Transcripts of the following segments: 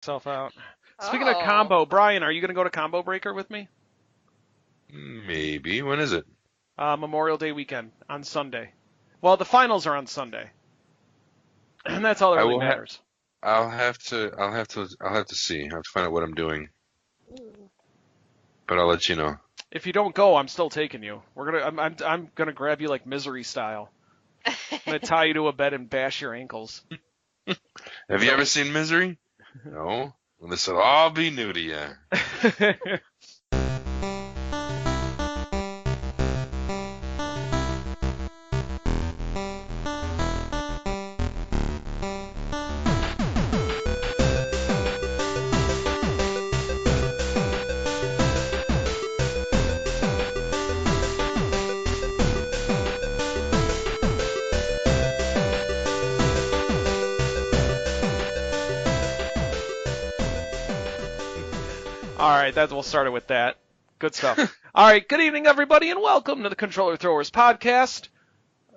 Self out. Speaking of combo, Oh, Brian, are you going to go to Combo Breaker with me? Maybe. When is it? Memorial Day weekend on Sunday. Well, the finals are on Sunday, and that's all that I really will have. matters. I'll have to see. I have to find out what I'm doing, but I'll let you know. If you don't go, I'm still taking you. I'm gonna grab you like Misery style. I'm gonna tie you to a bed and bash your ankles. Have you ever seen Misery? No. Well, this will all be new to you. All right, we'll start it with that. Good stuff. All right, good evening, everybody, and welcome to the Controller Throwers podcast.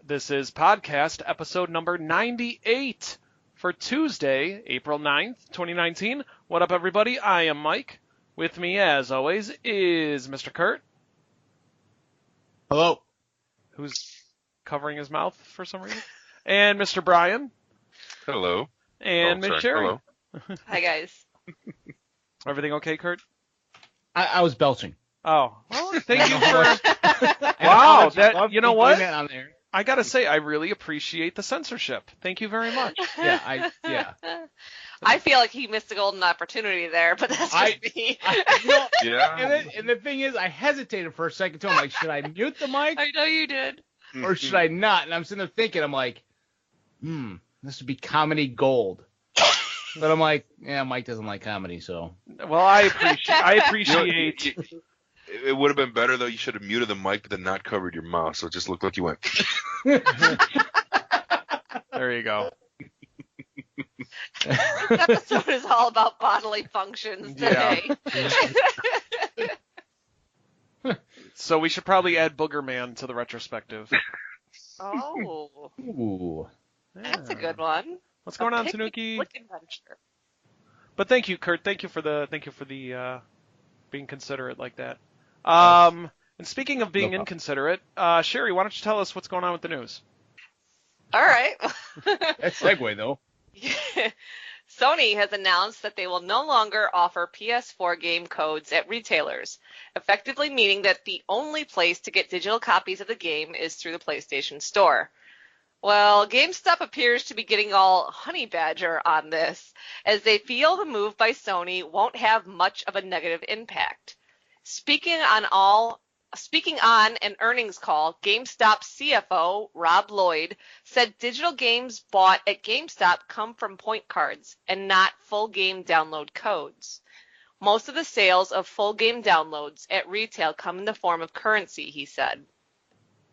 This is podcast episode number 98 for Tuesday, April 9th, 2019. What up, everybody? I am Mike. With me, as always, is Mr. Kurt. Hello. Who's covering his mouth for some reason. And Mr. Brian. Hello. And Miss Sherry. Hello. hi guys. Everything okay, Kurt? I was belching. Oh, well, thank you for... I Wow, love you know putting what? that on there. I gotta say, I really appreciate the censorship. Thank you very much. Yeah, I feel like he missed a golden opportunity there, but that's just me. Yeah. And the thing is, I hesitated for a second too. I'm like, should I mute the mic I know you did. or should I not? And I'm sitting there thinking, I'm like, this would be comedy gold. But I'm like, yeah, Mike doesn't like comedy, so. Well, I appreciate. It would have been better though. You should have muted the mic, but then not covered your mouth, so it just looked like you went. There you go. This episode is all about bodily functions today. So we should probably add Booger Man to the retrospective. Oh, Ooh. that's a good one. What's going on, Picnic Tanuki? Flick Adventure. But thank you, Kurt. Thank you for the being considerate like that. And speaking of being inconsiderate, Sherry, why don't you tell us what's going on with the news? All right. That segue, though. Sony has announced that they will no longer offer PS4 game codes at retailers, effectively meaning that the only place to get digital copies of the game is through the PlayStation Store. Well, GameStop appears to be getting all honey badger on this, as they feel the move by Sony won't have much of a negative impact. Speaking on an earnings call, GameStop CFO Rob Lloyd said digital games bought at GameStop come from point cards and not full game download codes. Most of the sales of full game downloads at retail come in the form of currency, he said.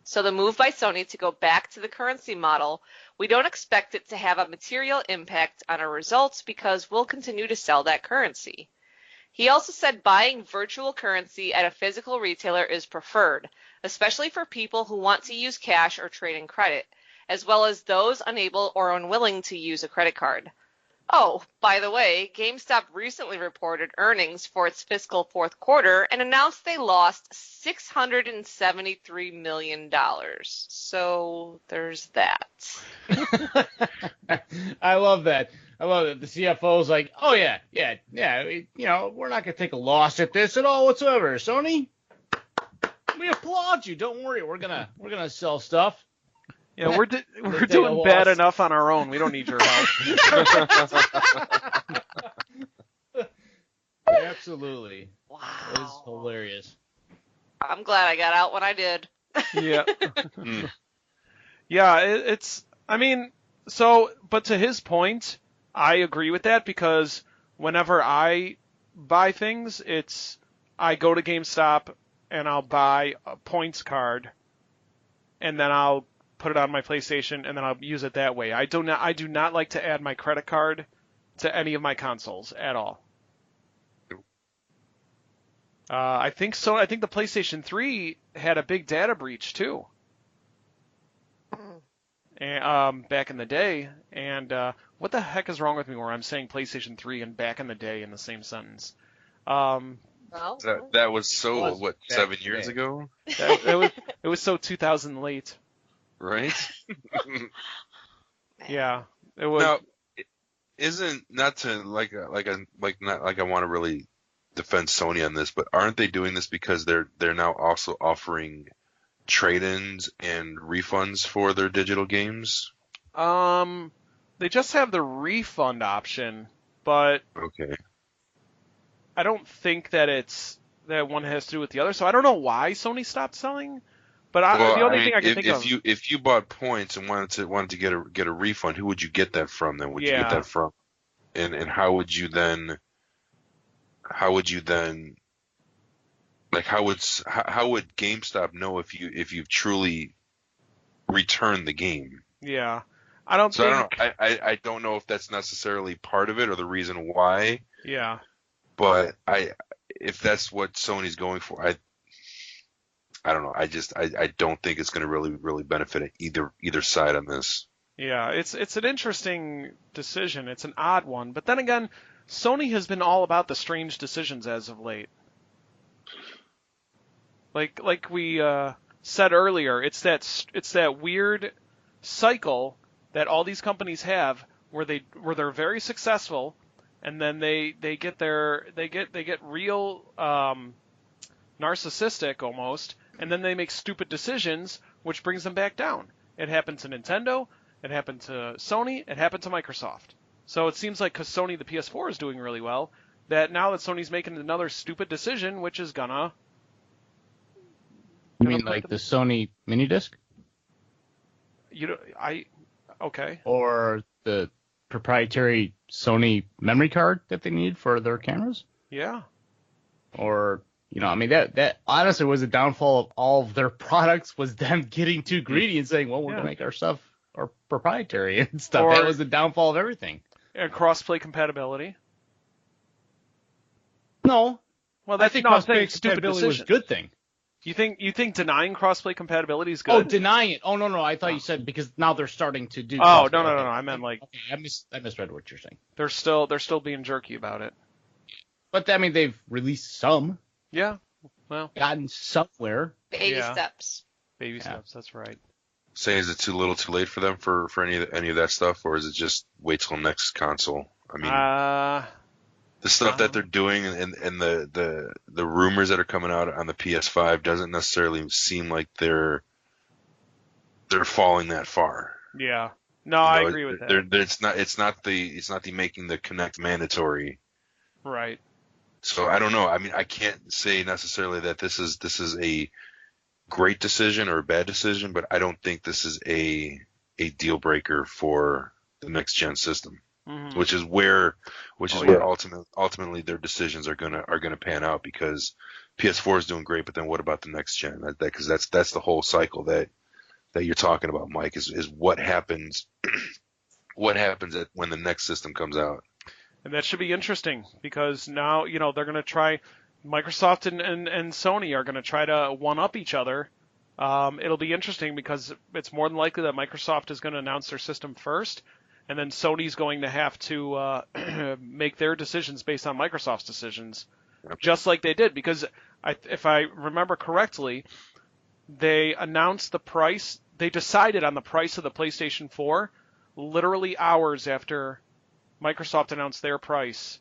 So the move by Sony to go back to the currency model, we don't expect it to have a material impact on our results because we'll continue to sell that currency. He also said buying virtual currency at a physical retailer is preferred, especially for people who want to use cash or trade in credit, as well as those unable or unwilling to use a credit card. Oh, by the way, GameStop recently reported earnings for its fiscal fourth quarter and announced they lost $673 million. So there's that. I love that. I love that. The CFO's like, oh, yeah, we're not going to take a loss at this at all whatsoever. Sony, we applaud you. Don't worry. We're gonna sell stuff. Yeah, we're doing bad enough on our own. We don't need your help. Absolutely. Wow. That is hilarious. I'm glad I got out when I did. Yeah. Yeah, but to his point, I agree with that because whenever I buy things, I go to GameStop and I'll buy a points card and then I'll put it on my PlayStation and then I'll use it that way. I do not like to add my credit card to any of my consoles at all. I think so. I think the PlayStation 3 had a big data breach too. back in the day. And what the heck is wrong with me where I'm saying PlayStation 3 and back in the day in the same sentence? Um, Well, That was so, was what, back 7 in the years day. ago? it was so 2000 late. Right? man. Yeah, it was. Now, isn't, not to, not like I want to really defend Sony on this, but aren't they doing this because they're now also offering trade-ins and refunds for their digital games? They just have the refund option, but Okay. I don't think that one has to do with the other. So I don't know why Sony stopped selling. But Well, the I only mean, thing I can think of, if you bought points and wanted to get a refund, who would you get that from then? Would you get yeah, that from? And how would you then like how would GameStop know if you've truly returned the game? yeah, I don't So I think, don't know. I don't know if that's necessarily part of it or the reason why, yeah, but if that's what Sony's going for, I don't know. I don't think it's going to really benefit either side on this. yeah. It's an interesting decision. It's an odd one, but then again, Sony has been all about the strange decisions as of late. Like we said earlier, it's that weird cycle that all these companies have where they're very successful, and then they get real narcissistic almost, and then they make stupid decisions, which brings them back down. It happened to Nintendo, it happened to Sony, it happened to Microsoft. So it seems like because Sony the PS4 is doing really well, that now that Sony's making another stupid decision, which is gonna You mean put like them- the Sony mini disc okay. or the proprietary Sony memory card that they need for their cameras? Yeah. Or, I mean, that honestly was the downfall of all of their products, was them getting too greedy and saying, well, we're Yeah. going to make our stuff our proprietary and stuff. Or- That was the downfall of everything. And crossplay compatibility. No, Well, I think I'm crossplay saying stupid compatibility was a decision. good thing. You think denying crossplay compatibility is Oh, good? denying it. Oh, no. I thought you said because now they're starting to do Oh, crossplay. no. Okay. I meant like Okay, I misread what you're saying. they're still being jerky about it. But, I mean, they've released some, Yeah. Well, gotten somewhere. Baby Yeah. steps. baby Yeah. steps. That's right. Say, is it too little, too late for them for any of that stuff, or is it just wait till next console? I mean, the stuff that they're doing and the rumors that are coming out on the PS5 doesn't necessarily seem like they're falling that far. Yeah. No, I agree with that. It's not the making the Kinect mandatory. Right. So I don't know. I mean, I can't say necessarily that this is a great decision or a bad decision, but I don't think this is a deal breaker for the next gen system, Mhm. which is where ultimately their decisions are gonna pan out, because PS4 is doing great, but then what about the next gen? Because that's the whole cycle that you're talking about, Mike. Is what happens when the next system comes out. And that should be interesting because now, they're going to try, Microsoft and Sony are going to try to one-up each other. It'll be interesting because it's more than likely that Microsoft is going to announce their system first, and then Sony's going to have to make their decisions based on Microsoft's decisions, just like they did. Because if I remember correctly, they announced the price, they decided on the price of the PlayStation 4 literally hours after Microsoft announced their price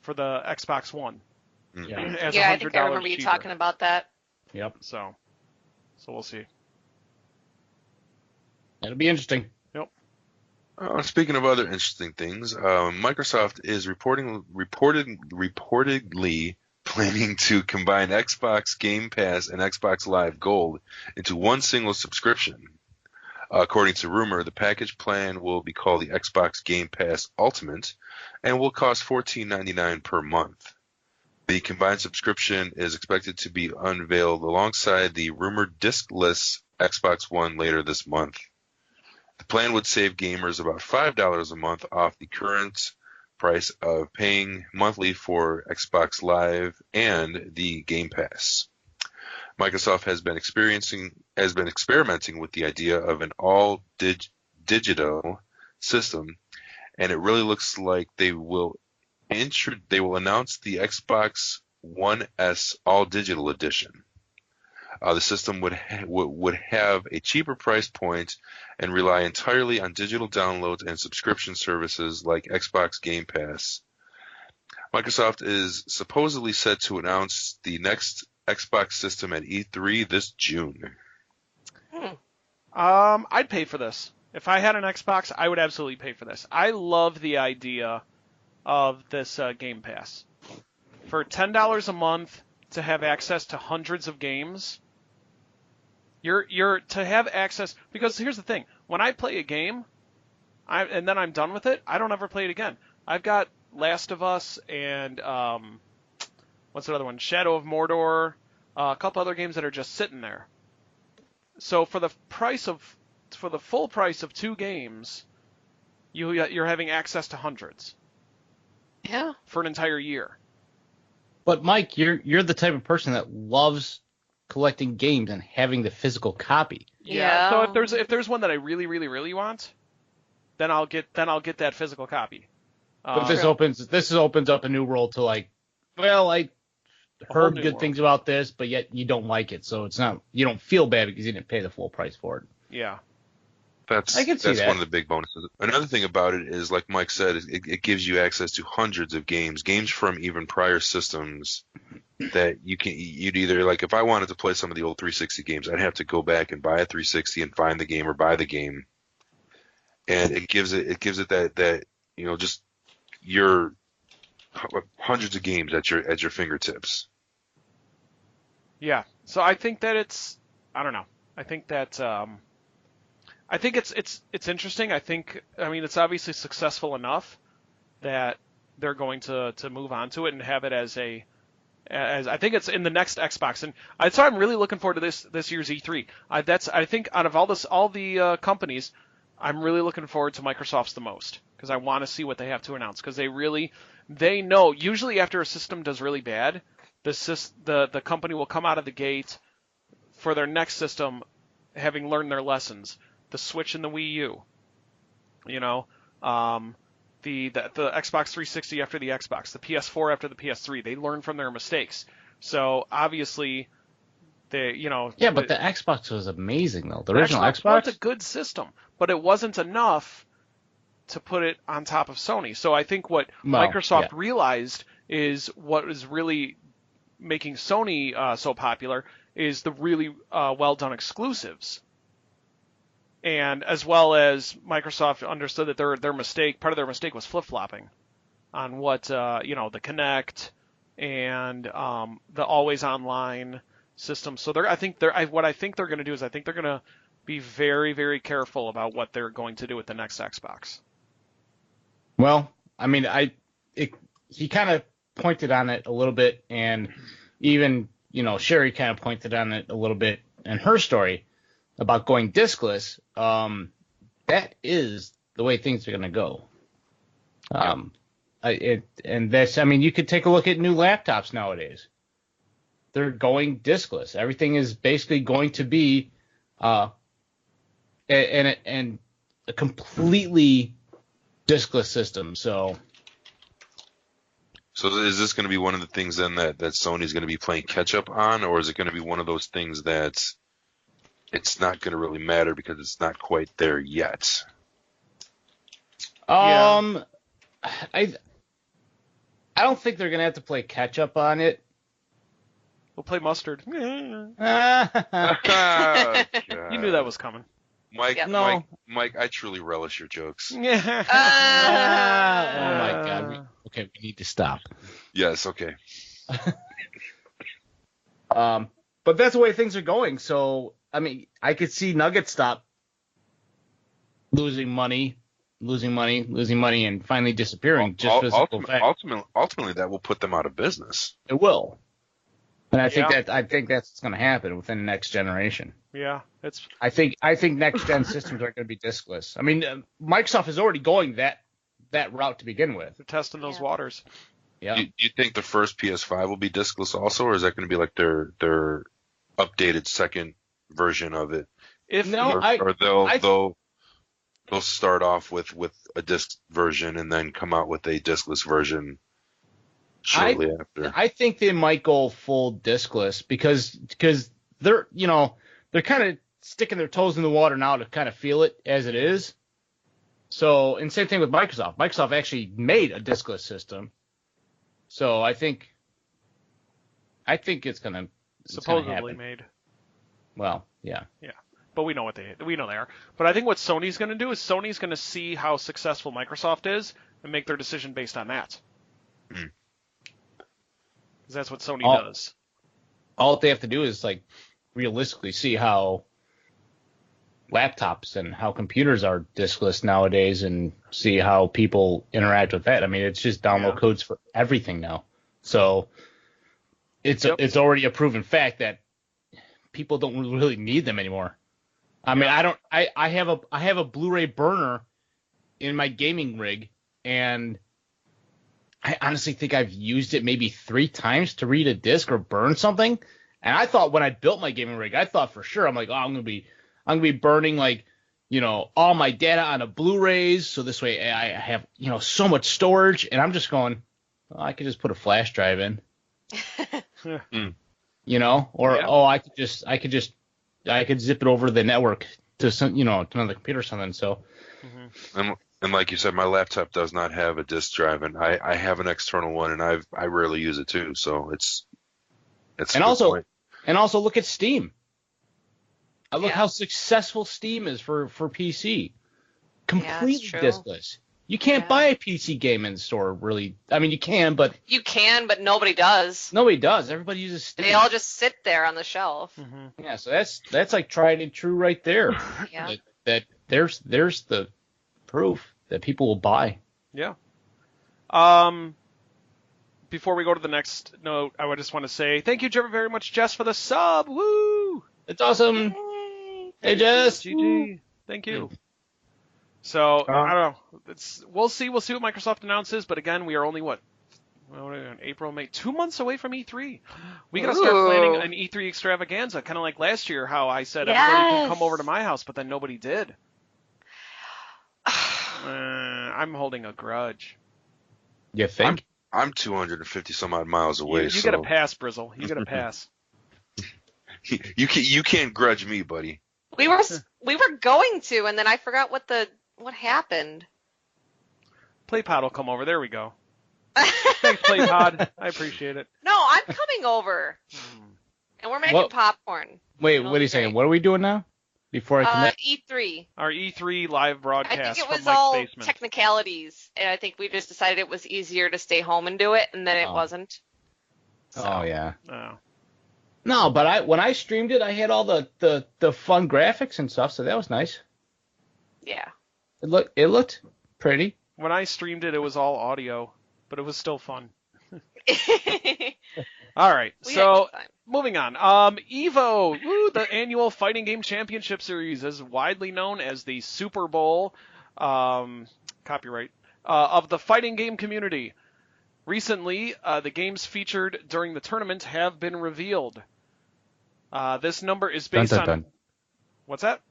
for the Xbox One. Yeah. As Yeah, I $100 think I remember you cheaper. talking about that. Yep. So we'll see. It'll be interesting. Speaking of other interesting things, Microsoft is reportedly planning to combine Xbox Game Pass and Xbox Live Gold into one single subscription. According to rumor, the package plan will be called the Xbox Game Pass Ultimate and will cost $14.99 per month. The combined subscription is expected to be unveiled alongside the rumored disc-less Xbox One later this month. The plan would save gamers about $5 a month off the current price of paying monthly for Xbox Live and the Game Pass. Microsoft has been experimenting with the idea of an all digital system, and it really looks like they will announce the Xbox One S All Digital Edition. The system would have a cheaper price point and rely entirely on digital downloads and subscription services like Xbox Game Pass. Microsoft is supposedly set to announce the next Xbox system at E3 this June. I'd pay for this. If I had an Xbox, I would absolutely pay for this. I love the idea of this Game Pass. For $10 a month to have access to hundreds of games, you're to have access, because here's the thing. When I play a game, and then I'm done with it, I don't ever play it again. I've got Last of Us and what's the other one? Shadow of Mordor, a couple other games that are just sitting there. So for the full price of 2 games, you're having access to hundreds. Yeah. For an entire year. But Mike, you're the type of person that loves collecting games and having the physical copy. Yeah. So if there's one that I really, really, really want, then I'll get that physical copy. But this opens up a new world to I heard good things about this, but yet you don't like it, so you don't feel bad because you didn't pay the full price for it. Yeah. That's one of the big bonuses. Another thing about it is, like Mike said, it gives you access to hundreds of games from even prior systems that you'd either, like, if I wanted to play some of the old 360 games, I'd have to go back and buy a 360 and find the game or buy the game. And it gives it that just your hundreds of games at your fingertips. Yeah. So I think that I don't know. I think that I think it's interesting. I mean it's obviously successful enough that they're going to move on to it and have it as I think it's in the next Xbox, and so I'm really looking forward to this year's E3. I think out of all the companies, I'm really looking forward to Microsoft's the most, because I want to see what they have to announce, because they know usually after a system does really bad, the company will come out of the gate for their next system having learned their lessons. The Switch and the Wii U, the Xbox 360 after the Xbox, the PS4 after the PS3. They learn from their mistakes. So obviously, Yeah, but the Xbox was amazing though. The original Xbox was a good system, but it wasn't enough to put it on top of Sony. So I think what Microsoft realized is what is really making Sony so popular is the really well done exclusives. And as well as Microsoft understood that part of their mistake was flip-flopping on what, the Kinect and the always online system. So what I think they're going to do is I think they're going to be very, very careful about what they're going to do with the next Xbox. Well, I mean, he kind of pointed on it a little bit, and even, Sherry kind of pointed on it a little bit in her story about going discless. That is the way things are going to go. You could take a look at new laptops nowadays. They're going discless. Everything is basically going to be and a completely discless system. So is this going to be one of the things then that Sony's going to be playing catch up on, or is it going to be one of those things that it's not going to really matter because it's not quite there yet? I don't think they're going to have to play catch up on it. We'll play mustard. You knew that was coming. Mike, Yep. no. Mike, I truly relish your jokes. Oh my God. We need to stop. Yes, okay. But that's the way things are going. So, I mean, I could see Nuggets stop losing money, and finally disappearing just for the simple fact. Ultimately, that will put them out of business. It will. And I think that's going to happen within the next generation. Yeah, I think next gen systems are going to be discless. I mean, Microsoft is already going that route to begin with. They're testing those waters. Yeah. Do you think the first PS5 will be discless also, or is that going to be like their updated second version of it? They'll they'll start off with a disc version and then come out with a discless version shortly after. I think they might go full discless because they're kind of sticking their toes in the water now to kind of feel it as it is. So, and same thing with Microsoft. Microsoft actually made a discless system. So I think it's gonna Supposedly happen. made. Well, yeah. Yeah, but we know they are. But I think what Sony's going to do is Sony's going to see how successful Microsoft is and make their decision based on that. Because that's what Sony does. All they have to do is like realistically see how laptops and how computers are diskless nowadays and see how people interact with that. I mean, it's just download codes for everything now. So it's already a proven fact that people don't really need them anymore. I mean, I have a Blu-ray burner in my gaming rig, and I honestly think I've used it maybe 3 times to read a disc or burn something. And I thought when I built my gaming rig, I thought for sure, I'm like, oh, I'm gonna be burning like, all my data on a Blu-rays, so this way I have, so much storage. And I'm just going, well, I could just put a flash drive in, I could zip it over the network to some, to another computer or something. So, and like you said, my laptop does not have a disk drive, and I have an external one, and I rarely use it too. So it's a good point. And also look at Steam. Look how successful Steam is for PC. Completely diskless. You can't buy a PC game in the store, really. I mean, you can, but nobody does. Nobody does. Everybody uses Steam. They all just sit there on the shelf. Yeah, so that's like tried and true right there. Yeah. That there's the proof that people will buy. Yeah. Before we go to the next note, I would just want to say thank you very much, Jess, for the sub. Woo! It's awesome. Yay. Hey, Jess. GG. Thank you. So, I don't know. We'll see what Microsoft announces, but again, we are only, April, May, 2 months away from E3. We got to start planning an E3 extravaganza, kind of like last year how I said everybody can come over to my house, but then nobody did. I'm holding a grudge. You think? I'm 250 some odd miles away. You got to pass, Brizzle. You got to pass. You can't grudge me, buddy. We were going to, and then I forgot what happened. PlayPod will come over. There we go. Thanks, PlayPod. I appreciate it. No, I'm coming over, and we're making popcorn. Wait, what are you saying? What are we doing now? Before I commit? E3. Our E3 live broadcast. I think it was from Mike's all basement. technicalities, and I think we just decided it was easier to stay home and do it, and then it wasn't. So. Oh yeah. Oh. No, but when I streamed it, I had all the fun graphics and stuff, so that was nice. Yeah. It looked pretty. When I streamed it, it was all audio, but it was still fun. All right, so moving on. EVO, the annual fighting game championship series, is widely known as the Super Bowl, copyright, of the fighting game community. Recently, the games featured during the tournament have been revealed. This number is based on... What's that?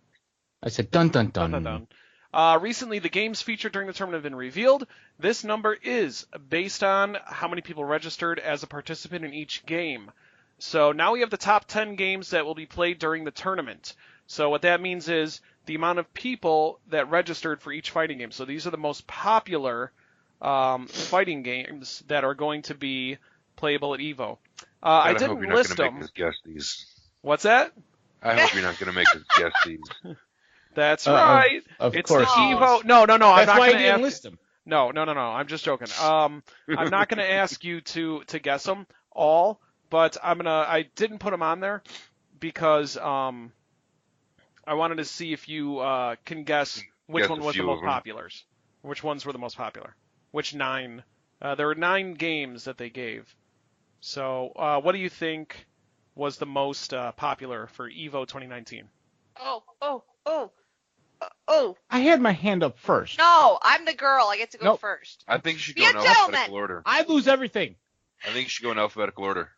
I said dun dun dun. Dun, dun, dun. Recently, the games featured during the tournament have been revealed. This number is based on how many people registered as a participant in each game. So now we have the top 10 games that will be played during the tournament. So what that means is the amount of people that registered for each fighting game. So these are the most popular fighting games that are going to be playable at EVO. I didn't list them. Make us guess these. What's that? I hope you're not going to make us guess these. That's right. Of it's course. the EVO. No. That's I'm not why going I to didn't list them. No. I'm just joking. I'm not going to ask you to guess them all, but I didn't put them on there because I wanted to see if you can guess which one was the most popular. Which ones were the most popular? Which 9? There were 9 games that they gave. So what do you think was the most popular for EVO 2019? Oh. I had my hand up first. No, I'm the girl. I get to go first. I think you should Be go a in gentleman. alphabetical order. I lose everything. I think you should go in alphabetical order.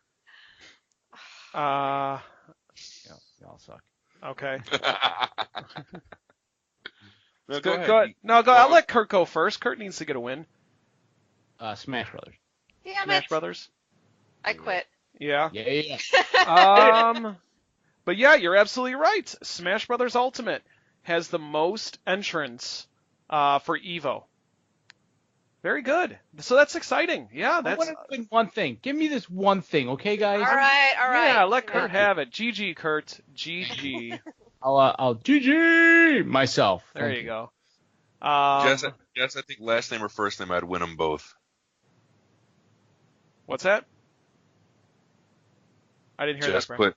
Yeah, y'all suck. Okay. No, Go, ahead. go, no, go. I'll let Kurt go first. Kurt needs to get a win. Smash Brothers. Damn Smash it. Brothers. I quit. Yeah. Yeah. But yeah, you're absolutely right. Smash Brothers Ultimate has the most entrants for Evo. Very good. So that's exciting. Yeah, I that's. want to win one thing. Give me this one thing, okay, guys? All right. Yeah, let Kurt have it. GG, Kurt. GG. I'll GG myself. There Thank you go. Jess, I think last name or first name, I'd win them both. What's that? I didn't hear Jess that. Brian.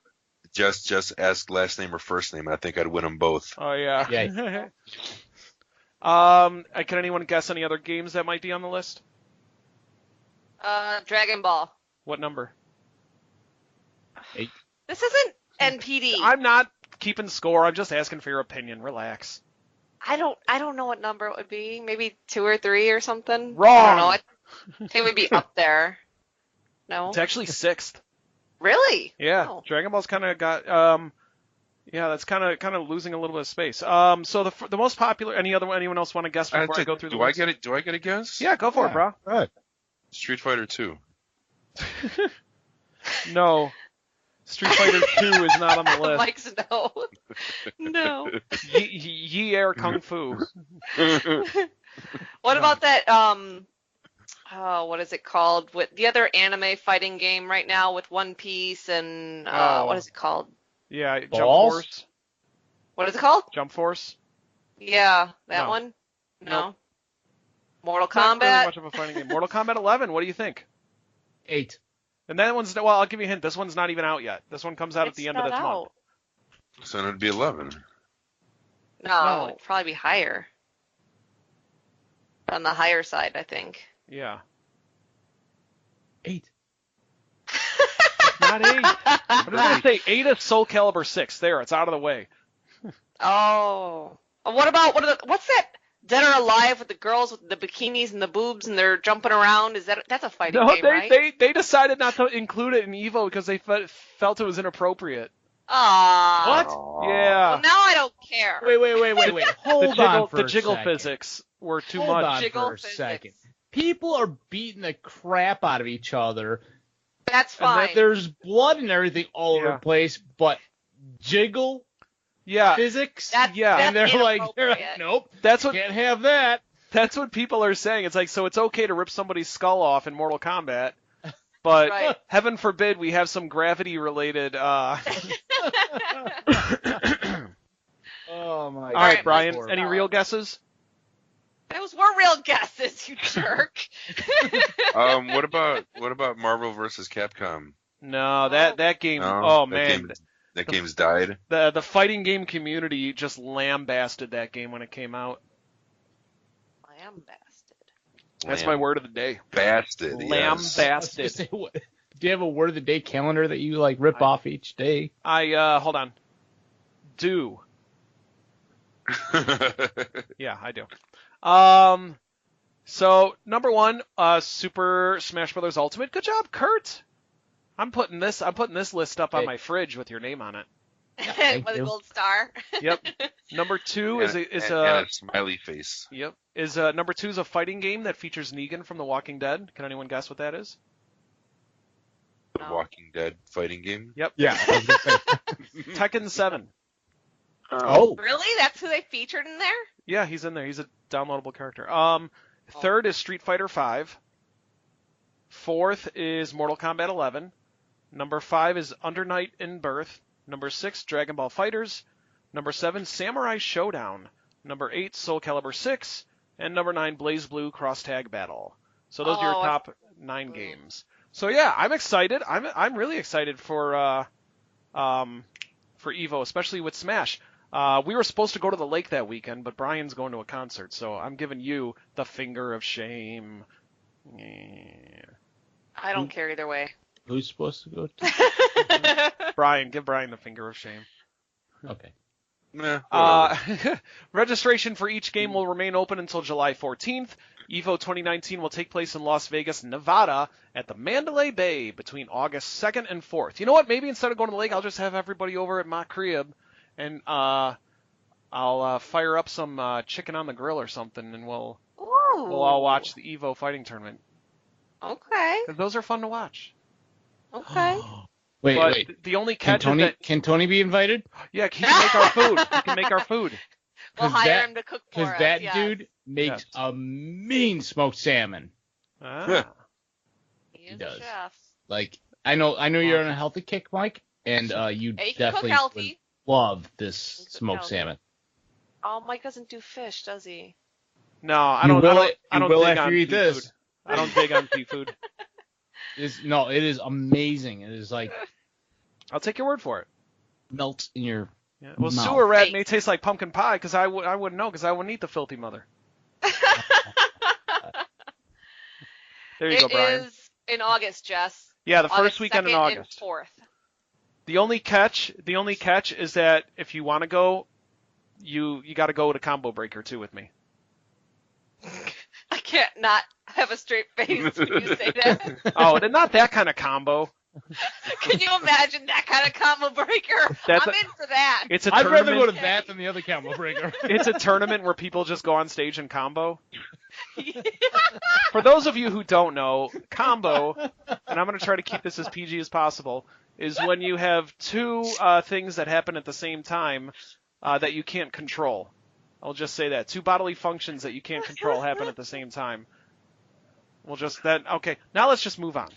just asked last name or first name. I think I'd win them both. Oh yeah. Yeah. Can anyone guess any other games that might be on the list? Dragon Ball. What number? 8. This isn't NPD. I'm not keeping score. I'm just asking for your opinion. Relax. I don't know what number it would be. Maybe 2 or 3 or something. Wrong. I don't know. I think it would be up there. No. It's actually 6th. Really? Yeah. Oh. Dragon Ball's kind of got yeah, that's kind of losing a little bit of space. So the most popular. Anyone else want to guess before I go through the list? Do I get a guess? Yeah, go for it, bro. Right. Street Fighter 2. No. Street Fighter 2 is not on the list. Mike's no. No. Yi Air Kung Fu. What about that? What is it called? With the other anime fighting game right now with One Piece and what is it called? Yeah, Jump Balls? Force. What is it called? Jump Force. Yeah, that No. one. No. Nope. Mortal Not really Kombat. much of a fighting game. Mortal Kombat 11. What do you think? 8. And that one's well. I'll give you a hint. This one's not even out yet. This one comes out at the It's end of not this month. out. So it'd be 11. No, it'd probably be higher. On the higher side, I think. Yeah. 8. Not 8. What did I say? 8 is Soul Calibur 6. There, it's out of the way. Oh. What's that? Dead or Alive with the girls with the bikinis and the boobs and they're jumping around? That's a fighting No, game, right? they decided not to include it in Evo because they felt it was inappropriate. Aww. What? Yeah. Well, now I don't care. Wait. Hold on for The a jiggle second. physics were too Hold much. on Jiggle for a physics. second. People are beating the crap out of each other. That's And fine. that there's blood and everything all over Yeah. the place, but jiggle Yeah, physics? That's and they're like, inappropriate. nope, that's what can't have that. that's what people are saying. It's like, so it's okay to rip somebody's skull off in Mortal Kombat, but Right. heaven forbid we have some gravity-related. Oh my All god. right, Brian. let's Any go. real guesses? Those were real guesses, you jerk. What about Marvel vs. Capcom? No, that game. No, Oh that man, that game's died. the fighting game community just lambasted that game when it came out. Lambasted. That's my word of the day. Bastard. Yes. I was Lambasted. gonna say, what- do you have a word of the day calendar that you like rip off each day? Hold on. Do. Yeah, I do. So number 1, Super Smash Bros. Ultimate. Good job, Kurt. I'm putting this list up on Hey. my fridge with your name on it. thank With a you. gold star. Yep. Number 2 and a smiley face. Yep. Number 2 is a fighting game that features Negan from The Walking Dead. Can anyone guess what that is? The No. Walking Dead fighting game. Yep. Yeah. I was gonna say. Tekken 7. Oh. Really? That's who they featured in there? Yeah, he's in there. He's a downloadable character. Third is Street Fighter 5. Fourth is Mortal Kombat 11. Number 5 is Under Night in Birth. Number 6, Dragon Ball Fighters. Number 7, Samurai Showdown. Number 8, Soul Calibur 6. And number 9, Blaze Blue Cross Tag Battle. So those are your Oh, top 9 games. So yeah, I'm excited. I'm really excited for Evo, especially with Smash. We were supposed to go to the lake that weekend, but Brian's going to a concert, so I'm giving you the finger of shame. Yeah. I don't care either way. Who's supposed to go to? Brian, give Brian the finger of shame. Okay. Nah, whatever. Registration for each game will remain open until July 14th. EVO 2019 will take place in Las Vegas, Nevada, at the Mandalay Bay between August 2nd and 4th. You know what? Maybe instead of going to the lake, I'll just have everybody over at my crib, and I'll fire up some chicken on the grill or something, and we'll Ooh. all watch the Evo fighting tournament. Okay. 'Cause those are fun to watch. Okay. Wait. The only catch is that Can Tony be invited? he can make our food. He can make our food. We'll hire him to cook for us. Because that yes. dude makes a mean smoked salmon. Ah. He is does. a chef. Like, I know you're on a healthy kick, Mike, and you Hey, he can cook definitely healthy. would love this smoked healthy. salmon. Oh, Mike doesn't do fish, does he? No, I You don't. will I don't after dig you on eat seafood. this. I don't dig on seafood. It is amazing. It is like I'll take your word for it. melts in your Yeah. Well, mouth. sewer rat Hey. may taste like pumpkin pie because I wouldn't know because I wouldn't eat the filthy mother. There you go, Brian. It is in August, Jess. Yeah, the first August weekend in 2nd and August. 4th. The only catch is that if you want to go, you got to go to Combo Breaker too with me. I can't not have a straight face when you say that. Oh, and not that kind of combo. Can you imagine that kind of combo breaker? That's I'm in for that. It's a I'd tournament. rather go to that than the other combo breaker. It's a tournament where people just go on stage and combo. For those of you who don't know, combo, and I'm going to try to keep this as PG as possible, is when you have two things that happen at the same time that you can't control. I'll just say that. Two bodily functions that you can't control happen at the same time. Okay, now let's just move on.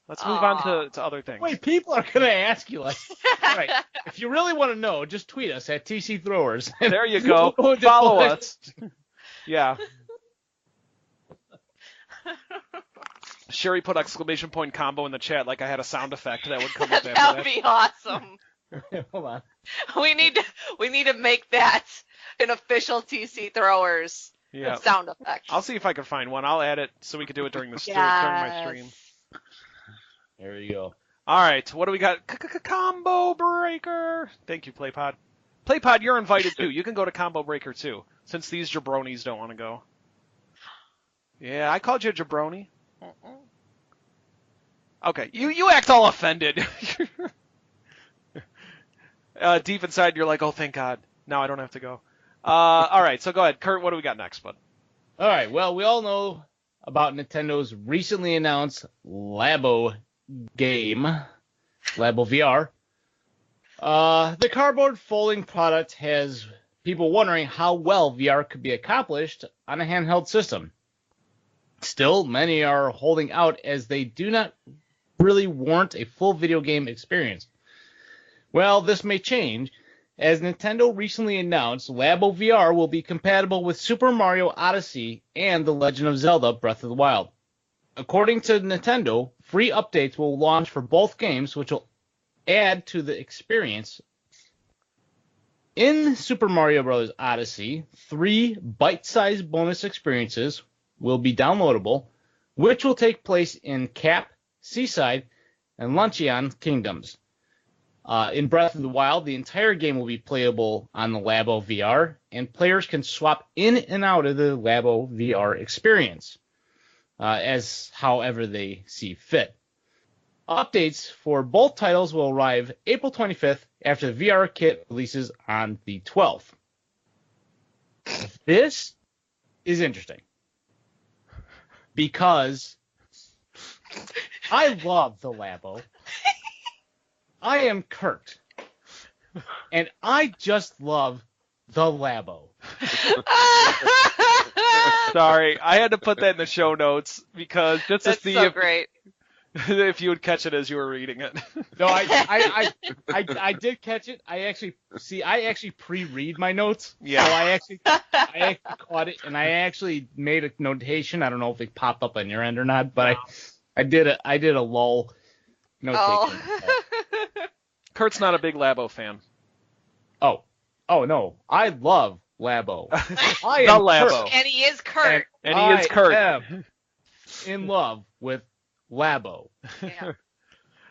Let's move on to other things. Wait, people are gonna ask you like, all right, if you really want to know, just tweet us at TC Throwers. There you go. We'll Follow us. Yeah. Sherry put exclamation point combo in the chat like I had a sound effect that would come up after That would that. be awesome. Hold on. We need to make that an official TC Throwers Yeah. sound effect. I'll see if I can find one. I'll add it so we can do it during during my stream. There you go. All right, what do we got? Combo Breaker. Thank you, PlayPod. PlayPod, you're invited too. You can go to Combo Breaker too, since these jabronis don't want to go. Yeah, I called you a jabroni. Okay, you act all offended. Deep inside, you're like, oh, thank God. Now I don't have to go. All right, so go ahead. Kurt, what do we got next, bud? All right. Well, we all know about Nintendo's recently announced Labo game, Labo VR. The cardboard folding product has people wondering how well VR could be accomplished on a handheld system. Still, many are holding out as they do not really warrant a full video game experience. Well, this may change, as Nintendo recently announced Labo VR will be compatible with Super Mario Odyssey and The Legend of Zelda Breath of the Wild. According to Nintendo, free updates will launch for both games, which will add to the experience. In Super Mario Bros. Odyssey, 3 bite-sized bonus experiences will be downloadable, which will take place in Cap, Seaside, and Luncheon Kingdoms. In Breath of the Wild, the entire game will be playable on the Labo VR, and players can swap in and out of the Labo VR experience, as however they see fit. Updates for both titles will arrive April 25th after the VR kit releases on the 12th. This is interesting because I love the Labo. I am Kurt, and I just love the Labo. Sorry, I had to put that in the show notes because just to That's see so great. if you would catch it as you were reading it. No, I did catch it. I actually pre-read my notes. Yeah. So I actually caught it, and I actually made a notation. I don't know if it popped up on your end or not, but I did a lull notation. Kurt's not a big Labo fan. Oh no, I love Labo. I The am Labo. Kurt, And he is Kurt. And he is Kurt. I am in love with Labo. Yeah.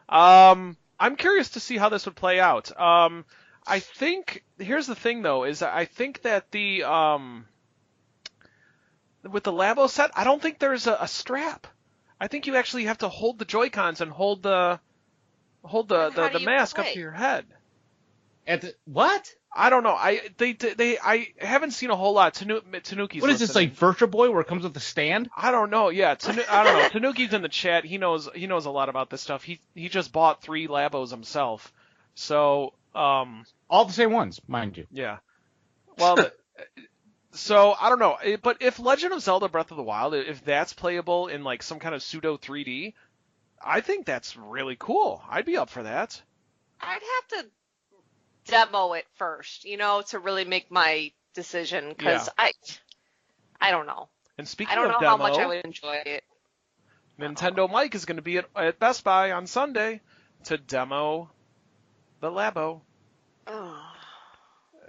I'm curious to see how this would play out. I think here's the thing though, is I think that the with the Labo set, I don't think there's a strap. I think you actually have to hold the Joy-Cons and hold the How do you mask up play? to your head. What? I don't know. I haven't seen a whole lot. Tanuki's What is this, listening. like Virtual Boy where it comes with a stand? I don't know. Yeah, I don't know. Tanuki's in the chat. He knows a lot about this stuff. He just bought 3 Labos himself. So All the same ones, mind you. yeah. Well, so I don't know. But if Legend of Zelda Breath of the Wild, if that's playable in like some kind of pseudo 3D, I think that's really cool. I'd be up for that. I'd have to demo it first, to really make my decision, because I don't know. And speaking I don't of know how demo, much I would enjoy it. Nintendo Mike is going to be at Best Buy on Sunday to demo the Labo. Oh.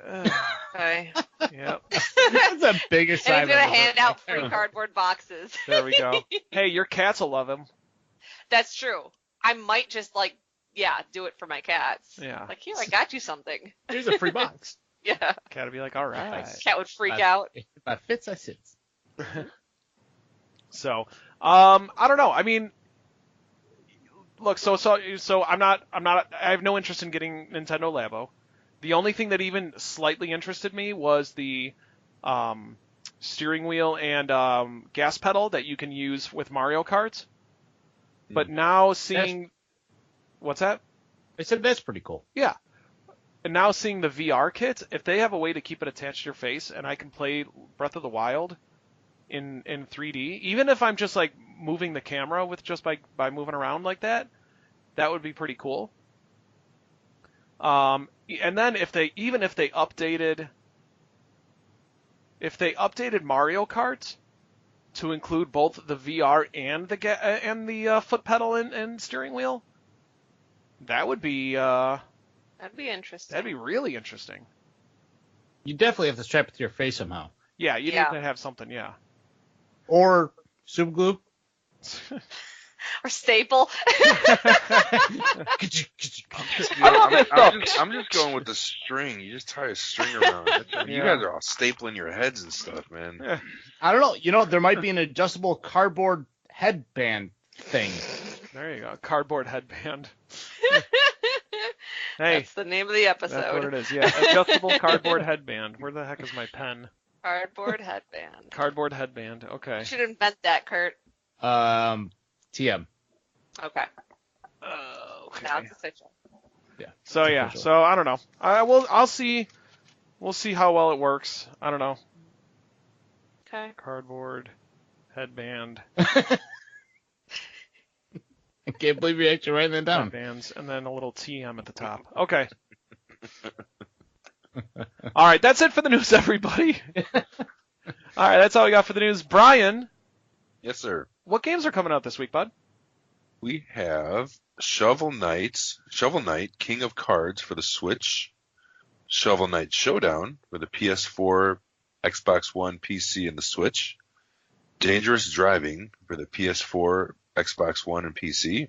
Uh, Okay. yep. That's the biggest And I've he's gonna ever hand heard. out free cardboard boxes. There we go. Hey, your cats will love him. That's true. I might just do it for my cats. Yeah. Like, here, I got you something. Here's a free box. Yeah. Cat would be like, all right. Nice. Cat would freak out. If that fits, I sits. So, I don't know. I mean, look, so I have no interest in getting Nintendo Labo. The only thing that even slightly interested me was the steering wheel and gas pedal that you can use with Mario Kart. But now seeing, what's that? I said that's pretty cool. Yeah. And now seeing the VR kit, if they have a way to keep it attached to your face and I can play Breath of the Wild in 3D, even if I'm just like moving the camera with just by moving around like that, that would be pretty cool. And then if they updated Mario Kart to include both the VR and the foot pedal and steering wheel, that would be That'd be interesting. that'd be really interesting. You definitely have to strap it to your face somehow. Yeah, you Yeah. need to have something. Yeah. Or super glue. Or staple. I'm just going with the string. You just tie a string around it. You Yeah. guys are all stapling your heads and stuff, man. Yeah. I don't know. There might be an adjustable cardboard headband thing. There you go. Cardboard headband. Hey, That's the name of the episode. that's what it is. Yeah, adjustable cardboard headband. Where the heck is my pen? Cardboard headband. Cardboard headband. Okay. You should invent that, Kurt. TM. Okay. Okay. Now it's official. Yeah. So yeah. So I don't know. I'll see. We'll see how well it works. I don't know. Okay. Cardboard headband. I can't believe you actually writing that down. Headbands, and then a little TM at the top. Okay. All right, that's it for the news, everybody. All right, that's all we got for the news. Brian, Yes, sir. what games are coming out this week, bud? We have Shovel Knight, King of Cards for the Switch, Shovel Knight Showdown for the PS4, Xbox One, PC, and the Switch, Dangerous Driving for the PS4, Xbox One, and PC,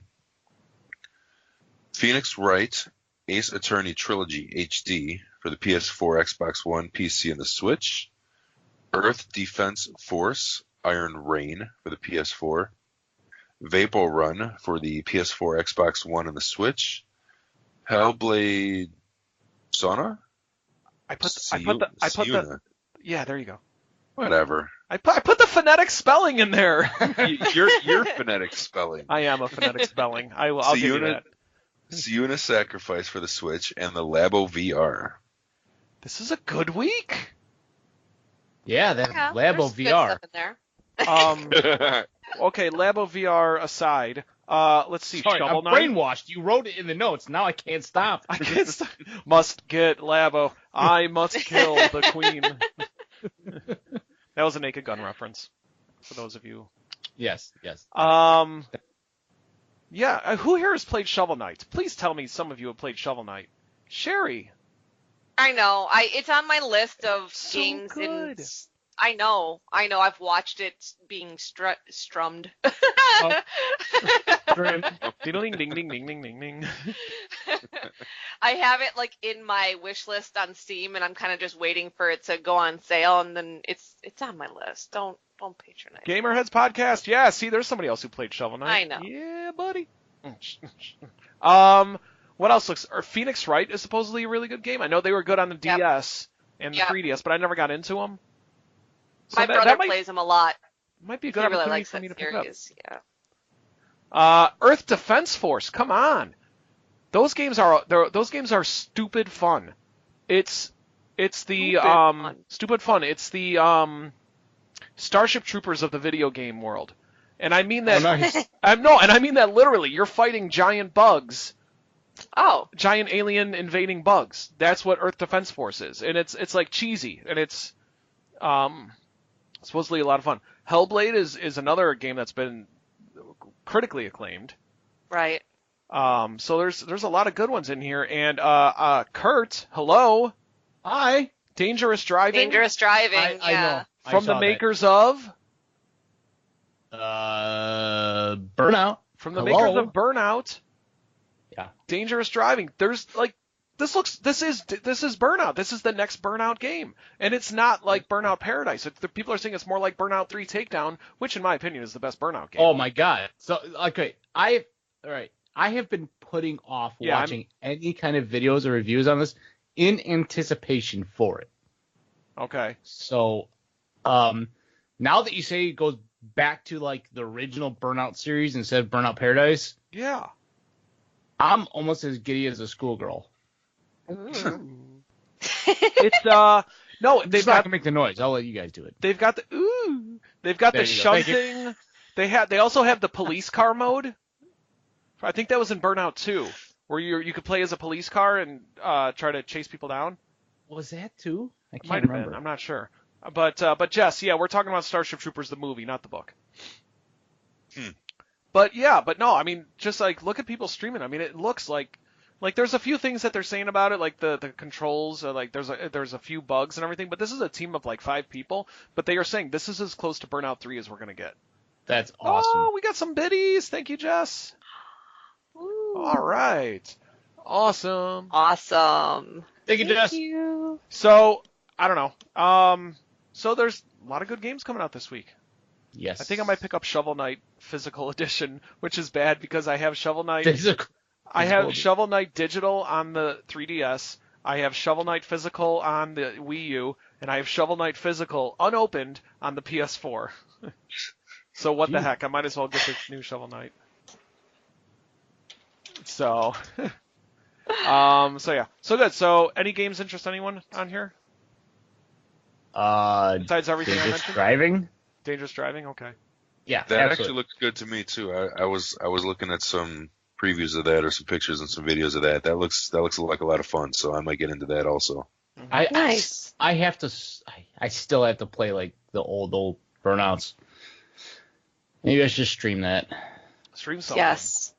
Phoenix Wright Ace Attorney Trilogy HD for the PS4, Xbox One, PC, and the Switch, Earth Defense Force Iron Rain for the PS4, Vapor Run for the PS4, Xbox One, and the Switch, Hellblade Sona? I put the yeah, there you go. Whatever. I put the phonetic spelling in there. You're phonetic spelling. I am a phonetic spelling. I'll give you that. Siuna Sacrifice for the Switch and the Labo VR. This is a good week. Yeah, that Yeah, Labo there's good VR. stuff in there. Okay, Labo VR aside, let's see. Sorry, Shovel I'm Knight. brainwashed. You wrote it in the notes. Now I can't stop. I can't must get Labo. I must kill the queen. That was a Naked Gun reference, for those of you. Yes. Yeah, who here has played Shovel Knight? Please tell me some of you have played Shovel Knight. Sherry. I know. It's on my list of So games. good. I know. I've watched it being strummed. Ding ding ding ding ding ding ding. I have it in my wish list on Steam, and I'm kind of just waiting for it to go on sale, and then it's on my list. Don't patronize. Gamerheads podcast. Yeah, see, there's somebody else who played Shovel Knight. I know. Yeah, buddy. What else looks? Or Phoenix Wright is supposedly a really good game. I know they were good on the DS and the 3DS, but I never got into them. So My brother plays them a lot. Might be a good He really opportunity likes for me to that pick it up. series. Yeah. Earth Defense Force, come on. Those games are stupid fun. It's the stupid fun. It's the Starship Troopers of the video game world. And I mean that I mean that literally. You're fighting giant bugs. Oh. Giant alien invading bugs. That's what Earth Defense Force is. And it's like cheesy and it's supposedly a lot of fun. Hellblade is another game that's been critically acclaimed. Right. So there's a lot of good ones in here. And Kurt, hello. Hi. Dangerous Driving. Dangerous Driving. I know. From the makers of Burnout. From the makers of Burnout. Yeah. Dangerous Driving. There's like this is Burnout. This is the next Burnout game. And it's not like Burnout Paradise. People are saying it's more like Burnout 3 Takedown, which in my opinion is the best Burnout game. Oh my god. So okay, I have been putting off watching any kind of videos or reviews on this in anticipation for it. Okay. So now that you say it goes back to like the original Burnout series instead of Burnout Paradise, yeah, I'm almost as giddy as a schoolgirl. It's no, they've not gonna make the noise. I'll let you guys do it. They've got the They've got the shunting. They also have the police car mode. I think that was in Burnout 2, where you could play as a police car and try to chase people down. Was that 2? I can't Might have remember. been. I'm not sure. But Jess, yeah, we're talking about Starship Troopers the movie, not the book. But no, I mean, just like look at people streaming. I mean, it looks like there's a few things that they're saying about it, like the controls, like there's a few bugs and everything. But this is a team of like 5 people. But they are saying this is as close to Burnout 3 as we're gonna get. That's awesome. Oh, we got some biddies. Thank you, Jess. Ooh. All right. Awesome. Thank you, Jess. You. So I don't know. So there's a lot of good games coming out this week. Yes. I think I might pick up Shovel Knight Physical Edition, which is bad because I have Shovel Knight. I have Shovel Knight Digital on the 3DS. I have Shovel Knight Physical on the Wii U, and I have Shovel Knight Physical unopened on the PS4. So what the heck? I might as well get this new Shovel Knight. So, so yeah, so good. So, any games interest anyone on here? Besides everything I mentioned. Dangerous Driving. Okay. Yeah, that actually looks good to me too. I was looking at some previews of that or some pictures and some videos of that. That looks like a lot of fun. So I might get into that also. Nice. I still have to play like the old Burnouts. Maybe I should stream that. Stream something. Yes.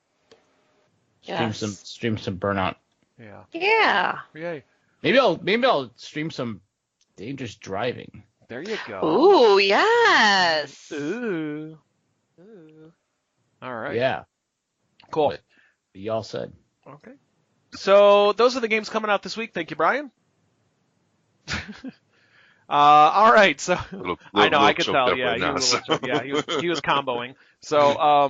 Stream some Burnout. Yeah. Yay. Maybe I'll stream some Dangerous Driving. There you go. Ooh, yes. Ooh. All right. Yeah. Cool. But y'all said. Okay. So those are the games coming out this week. Thank you, Brian. All right. So I know I could tell. Yeah, he was comboing. So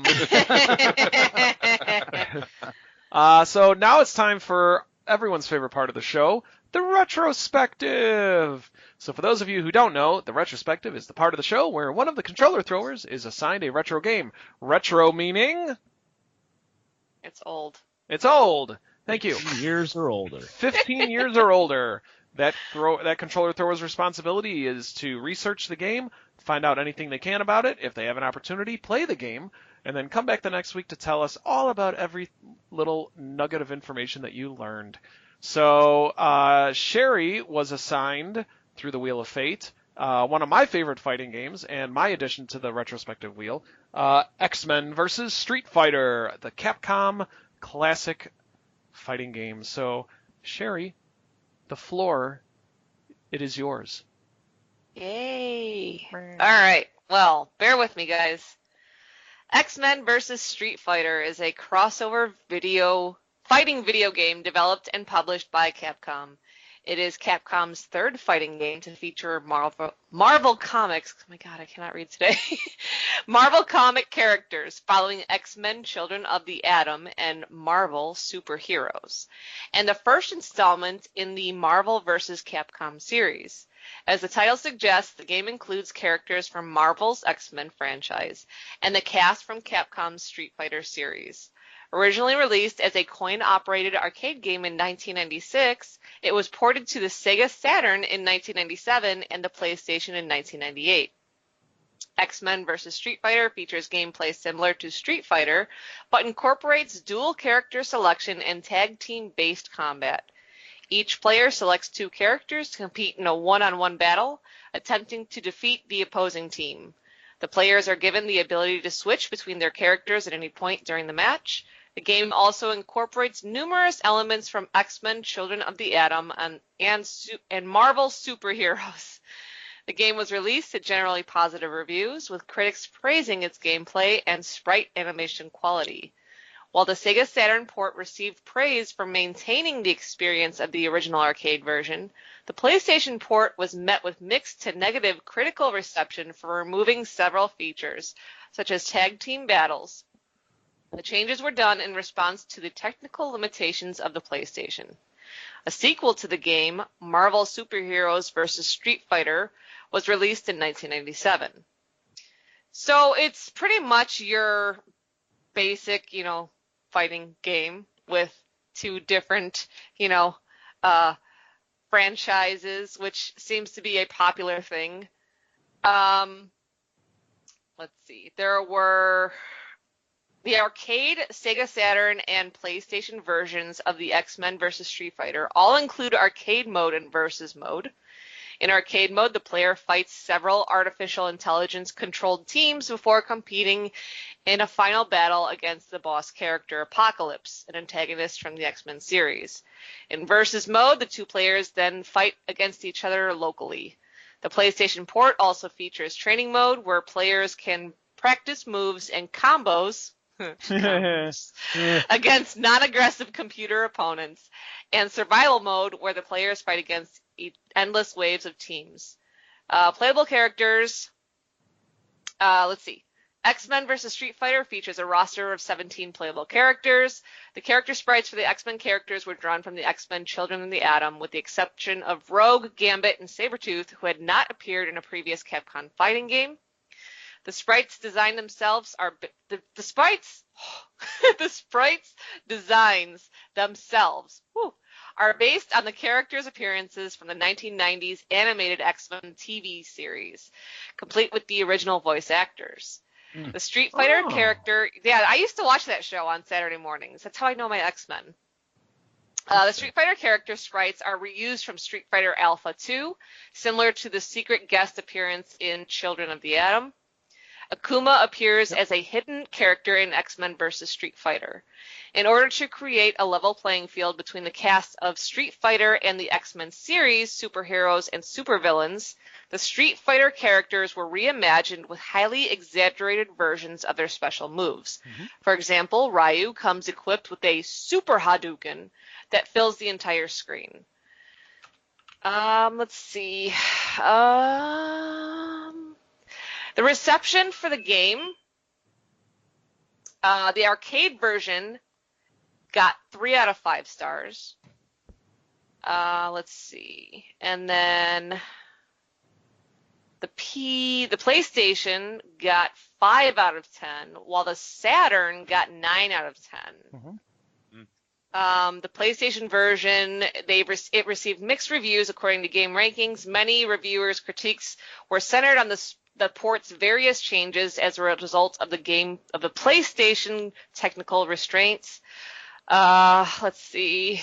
so now it's time for everyone's favorite part of the show, the retrospective. So for those of you who don't know, the retrospective is the part of the show where one of the controller throwers is assigned a retro game. Retro meaning? It's old. It's old. Thank you. 15 years or older. 15 years or older. That controller thrower's responsibility is to research the game, find out anything they can about it. If they have an opportunity, play the game, and then come back the next week to tell us all about every little nugget of information that you learned. So Sherry was assigned through the Wheel of Fate, one of my favorite fighting games, and my addition to the retrospective wheel, X-Men vs. Street Fighter, the Capcom classic fighting game. So, Sherry, the floor, it is yours. Yay. All right. Well, bear with me, guys. X-Men vs. Street Fighter is a crossover fighting video game developed and published by Capcom. It is Capcom's third fighting game to feature Marvel Comics. Oh my God, I cannot read today. Marvel comic characters following X-Men Children of the Atom and Marvel Superheroes, and the first installment in the Marvel vs. Capcom series. As the title suggests, the game includes characters from Marvel's X-Men franchise and the cast from Capcom's Street Fighter series. Originally released as a coin-operated arcade game in 1996, it was ported to the Sega Saturn in 1997 and the PlayStation in 1998. X-Men vs. Street Fighter features gameplay similar to Street Fighter, but incorporates dual character selection and tag team-based combat. Each player selects 2 characters to compete in a one-on-one battle, attempting to defeat the opposing team. The players are given the ability to switch between their characters at any point during the match. The game also incorporates numerous elements from X-Men Children of the Atom and Marvel Superheroes. The game was released to generally positive reviews, with critics praising its gameplay and sprite animation quality. While the Sega Saturn port received praise for maintaining the experience of the original arcade version, the PlayStation port was met with mixed to negative critical reception for removing several features, such as tag team battles. The changes were done in response to the technical limitations of the PlayStation. A sequel to the game, Marvel Superheroes vs. Street Fighter, was released in 1997. So it's pretty much your basic, fighting game with 2 different, franchises, which seems to be a popular thing. Let's see. There were the arcade, Sega Saturn, and PlayStation versions of the X-Men vs. Street Fighter all include arcade mode and versus mode. In arcade mode, the player fights several artificial intelligence-controlled teams before competing in a final battle against the boss character Apocalypse, an antagonist from the X-Men series. In versus mode, the 2 players then fight against each other locally. The PlayStation port also features training mode, where players can practice moves and combos against non-aggressive computer opponents, and survival mode, where the players fight against endless waves of teams. Playable characters, let's see. X-Men vs. Street Fighter features a roster of 17 playable characters. The character sprites for the X-Men characters were drawn from the X-Men Children of the Atom, with the exception of Rogue, Gambit, and Sabretooth, who had not appeared in a previous Capcom fighting game. The sprites design themselves are the sprites designs themselves are based on the characters' appearances from the 1990s animated X-Men TV series, complete with the original voice actors. The Street Fighter character, I used to watch that show on Saturday mornings. That's how I know my X-Men. The Street Fighter character sprites are reused from Street Fighter Alpha 2, similar to the secret guest appearance in Children of the Atom. Akuma appears as a hidden character in X-Men vs. Street Fighter. In order to create a level playing field between the cast of Street Fighter and the X-Men series, superheroes, and supervillains, the Street Fighter characters were reimagined with highly exaggerated versions of their special moves. For example, Ryu comes equipped with a Super Hadouken that fills the entire screen. Let's see. The reception for the game, the arcade version got 3 out of 5 stars. Let's see. And then the PlayStation got 5 out of 10, while the Saturn got 9 out of 10. The PlayStation version, it received mixed reviews according to Game Rankings. Many reviewers' critiques were centered on the port's various changes as a result of the PlayStation technical restraints. Let's see.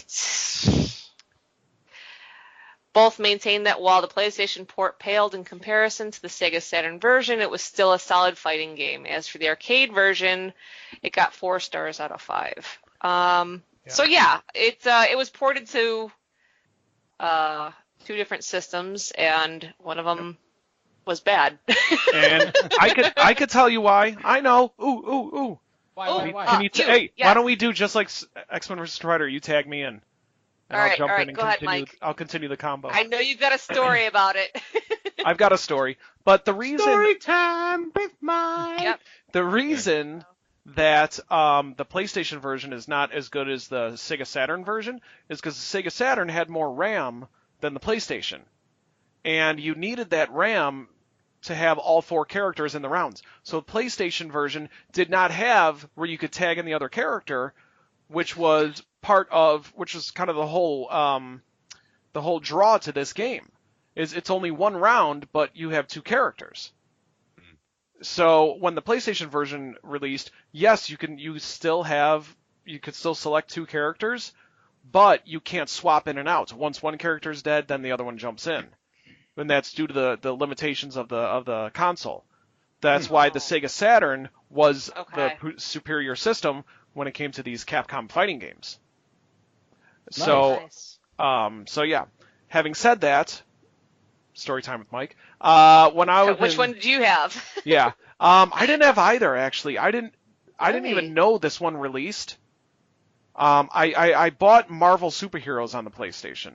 Both maintain that while the PlayStation port paled in comparison to the Sega Saturn version, it was still a solid fighting game. As for the arcade version, it got 4 stars out of 5. So yeah, it was ported to 2 different systems, and one of them was bad. And I could tell you why. I know. Ooh. Why? Why don't we do just like X-Men vs. Street Fighter? You tag me in. and All I'll right, jump all in right. and Go ahead, continue. Mike. I'll continue the combo. I know you've got a story about it. I've got a story, but the reason Story time with Mike. Yep. the reason that the PlayStation version is not as good as the Sega Saturn version is because the Sega Saturn had more RAM than the PlayStation, and you needed that RAM to have all 4 characters in the rounds. So the PlayStation version did not have where you could tag in the other character, which was which was kind of the whole draw to this game. Is it's only 1 round, but you have 2 characters. So when the PlayStation version released, yes, you could still select 2 characters, but you can't swap in and out. Once one character is dead, then the other one jumps in. And that's due to the limitations of the console. That's why the Sega Saturn was the superior system when it came to these Capcom fighting games. Nice. So yeah. Having said that, story time with Mike. When I was Which one did you have? Yeah. I didn't have either, actually. I didn't Really? even know this one released. I bought Marvel Superheroes on the PlayStation,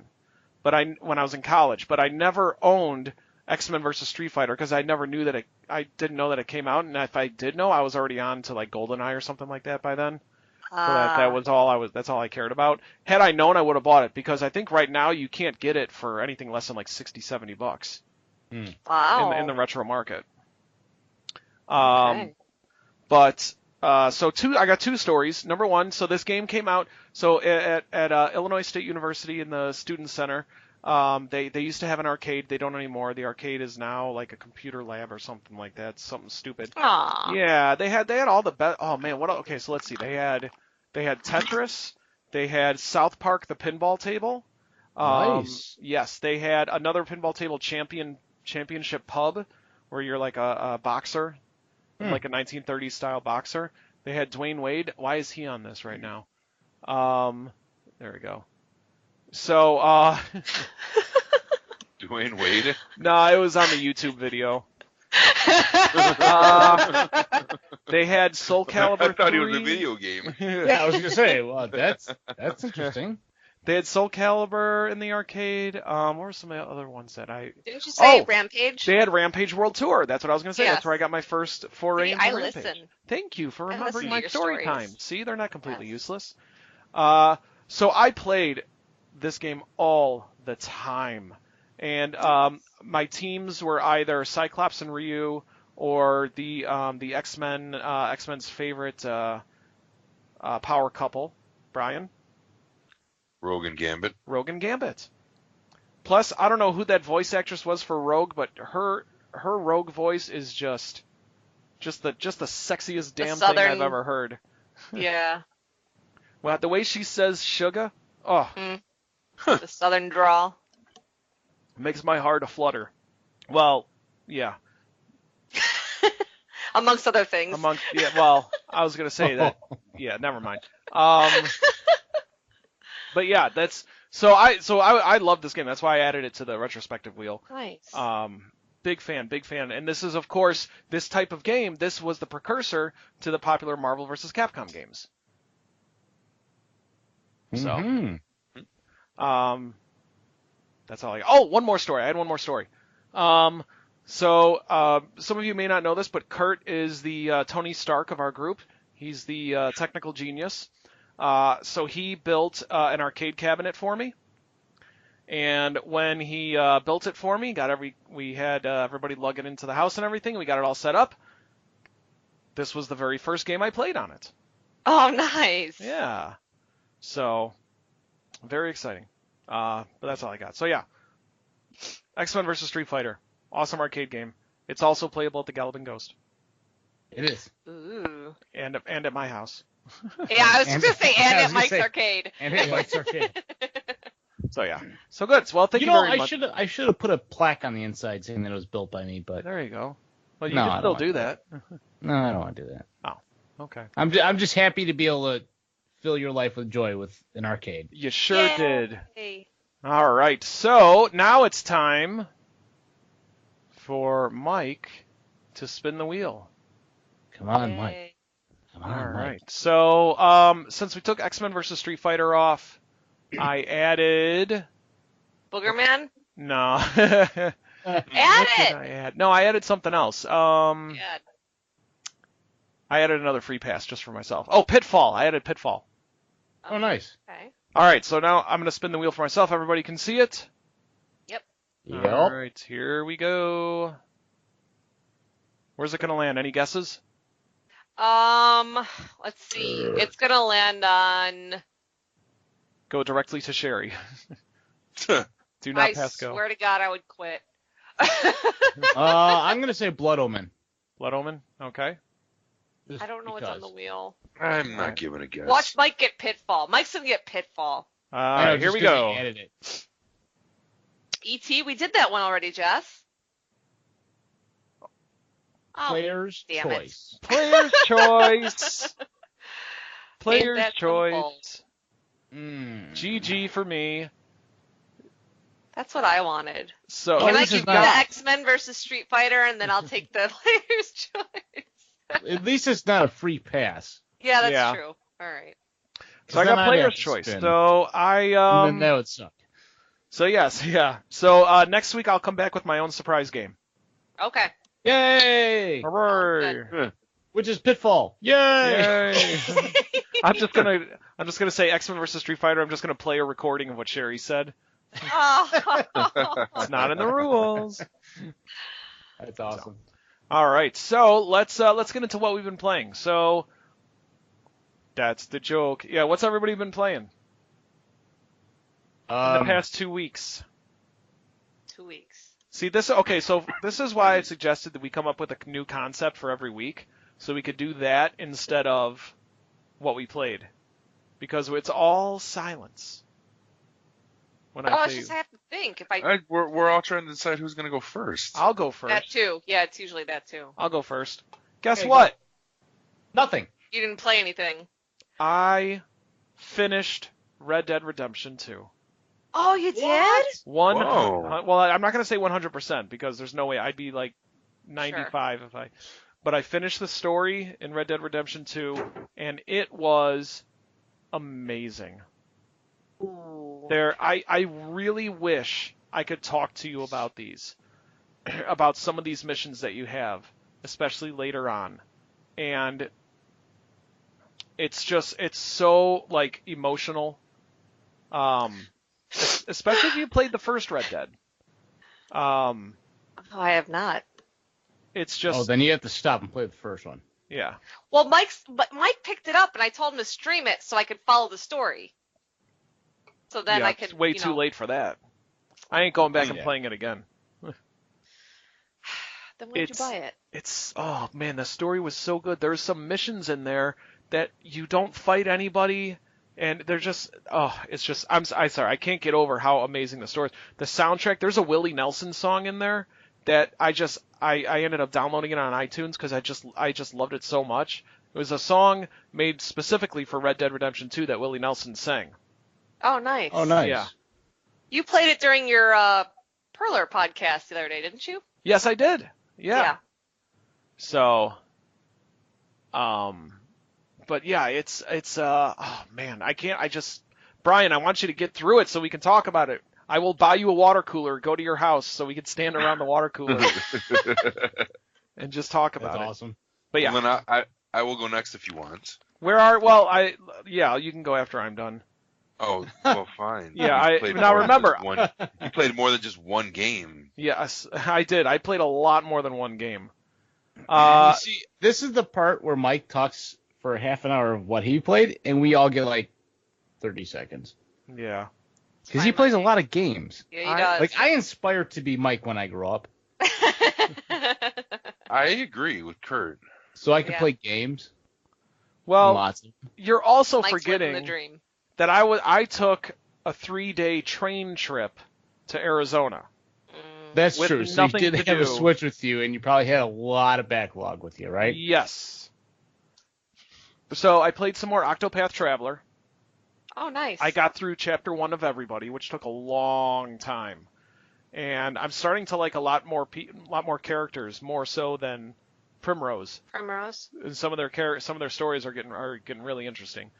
but when I was in college, but I never owned X-Men versus Street Fighter because I never knew that I didn't know that it came out, and if I did know, I was already on to like GoldenEye or something like that by then. So that was that's all I cared about. Had I known, I would have bought it because I think right now you can't get it for anything less than like $60-$70 Wow. in the retro market. Okay. But I got 2 stories. Number 1, so this game came out. So at Illinois State University in the Student Center, they used to have an arcade. They don't anymore. The arcade is now like a computer lab or something like that. Something stupid. Aw. Yeah, they had all the best. Oh man, what? Okay, so let's see. They had Tetris. They had South Park, the pinball table. Nice. Yes, they had another pinball table championship pub, where you're like a boxer, like a 1930s style boxer. They had Dwayne Wade. Why is he on this right now? There we go. So, Dwayne Wade. no, it was on the YouTube video. They had Soul Calibur I thought 3. it was a video game. Yeah, I was gonna say, well, that's interesting. They had Soul Calibur in the arcade. What were some of the other ones that Didn't you say Oh, Rampage? They had Rampage World Tour. That's what I was going to say. Yes. That's where I got my first foray See, into I Rampage. listen. Thank you for I remembering listen to my your story stories. time. See, they're not completely Yes. useless. So I played this game all the time. And my teams were either Cyclops and Ryu or the X-Men, X-Men's favorite power couple, Brian. Rogue and Gambit. Rogue and Gambit. Plus, I don't know who that voice actress was for Rogue, but her Rogue voice is just the sexiest damn thing I've ever heard. Yeah. Well, the way she says "sugar," oh, The Southern drawl. makes my heart a flutter. Well, yeah. Amongst other things. Well, I was gonna say that. Yeah, never mind. But yeah, that's so I love this game. That's why I added it to the retrospective wheel. Nice. Big fan. And this is, of course, this type of game. This was the precursor to the popular Marvel vs. Capcom games. So, that's all I got. Oh, one more story. I had one more story. So some of you may not know this, but Kurt is the Tony Stark of our group. He's the technical genius. So he built an arcade cabinet for me. And when he built it for me, we had everybody lug it into the house and everything. We got it all set up. This was the very first game I played on it. Oh, nice. Yeah. So, very exciting. But that's all I got. So yeah, X-Men vs. Street Fighter. Awesome arcade game. It's also playable at the Galloping Ghost. It is. Ooh. And at my house. Yeah, I was just going to say, and I was at gonna Mike's say, Arcade. And at Mike's Arcade. So yeah. So good. Well, thank you very much. I should have put a plaque on the inside saying that it was built by me, but There you go. Well, you No, can I still don't do want that. no, I don't want to do that. Okay. I'm just happy to be able to fill your life with joy with an arcade. You sure did. Yay. All right. So now it's time for Mike to spin the wheel. Come on, Mike. Yay. Come on, All Mike. right. So since we took X-Men vs. Street Fighter off, I added. Boogerman? No. Add What did it! I add? No, I added something else. Yeah. I added another free pass just for myself. Oh, Pitfall. I added Pitfall. Oh, nice. Okay. All right, so now I'm going to spin the wheel for myself. Everybody can see it? Yep. All right, here we go. Where's it going to land? Any guesses? Let's see. It's gonna land on. Go directly to Sherry. Do not I pass go. swear to God, I would quit. I'm gonna say Blood Omen. Blood Omen? Okay. Just I don't know what's on the because. wheel. I'm not giving a guess. Watch Mike get Pitfall. Mike's gonna get Pitfall. All I know, right, here just we 'cause go. he added it. E.T. We did that one already, Jess. Oh, Player's damn it. choice. Player's choice. Player's that choice. Mm. GG for me. that's what I wanted. So Can I this is give you not- the X-Men versus Street Fighter, and then I'll take the player's choice? At least it's not a free pass. Yeah, that's Yeah. true. All right. So I Then got I'd have player's to choice. spin. So I And then that would suck. So yes, yeah. So next week I'll come back with my own surprise game. Okay. Yay! Hooray! Which is Pitfall. Yay! Yay! I'm just gonna say X-Men versus Street Fighter. I'm just gonna play a recording of what Sherry said. Oh. It's not in the rules. That's awesome. All right, so let's get into what we've been playing. So that's the joke. Yeah, what's everybody been playing in the past 2 weeks? 2 weeks. See this? Okay, so this is why I suggested that we come up with a new concept for every week, so we could do that instead of what we played, because it's all silence. When Oh, I say, just have to think. If I We're all trying to decide who's gonna go first. I'll go first. that too. Yeah, it's usually that too. I'll go first. Guess Okay, what? Nothing. You didn't play anything. I finished Red Dead Redemption 2. Oh, you did? Whoa. Well, I'm not going to say 100% because there's no way. I'd be like 95 if I. But I finished the story in Red Dead Redemption 2, and it was amazing. Ooh. I really wish I could talk to you about these, about some of these missions that you have, especially later on, and it's so like emotional. Especially if you played the first Red Dead. Oh, I have not. It's just Oh, then you have to stop and play the first one. yeah. Well, Mike picked it up, and I told him to stream it so I could follow the story. So then Yeah, I could. it's way too late for that. I ain't going back and Yeah. playing it again. Then why'd you buy it? It's oh man, the story was so good. There's some missions in there that you don't fight anybody, and they're just it's just I'm sorry, I can't get over how amazing the story is. The soundtrack, there's a Willie Nelson song in there that I ended up downloading it on iTunes because I just loved it so much. It was a song made specifically for Red Dead Redemption 2 that Willie Nelson sang. Oh, nice. Oh, nice. Yeah. You played it during your Perler podcast the other day, didn't you? Yes, I did. Yeah. So, but yeah, it's oh man, Brian, I want you to get through it so we can talk about it. I will buy you a water cooler, go to your house so we can stand around the water cooler and just talk about That's it. awesome. But yeah, Well, then I will go next if you want. you can go after I'm done. Oh, well, fine. Yeah, You played now more than remember- just one- you played more than just one game. Yes, I did. I played a lot more than one game. You see, this is the part where Mike talks for half an hour of what he played, and we all get like 30 seconds. Yeah. Because he plays a lot of games. Yeah, he does. Like, I aspire to be Mike when I grow up, I agree with Kurt. so I can Yeah. play games. Well, Lots of you're also Mike's living forgetting the dream. that I took a 3-day train trip to Arizona. That's with true. So you nothing did to have do. a Switch with you, and you probably had a lot of backlog with you, right? Yes. So I played some more Octopath Traveler. Oh, nice. I got through chapter 1 of Everybody, which took a long time. And I'm starting to like a lot more characters, more so than Primrose. Primrose. And some of their stories are getting really interesting.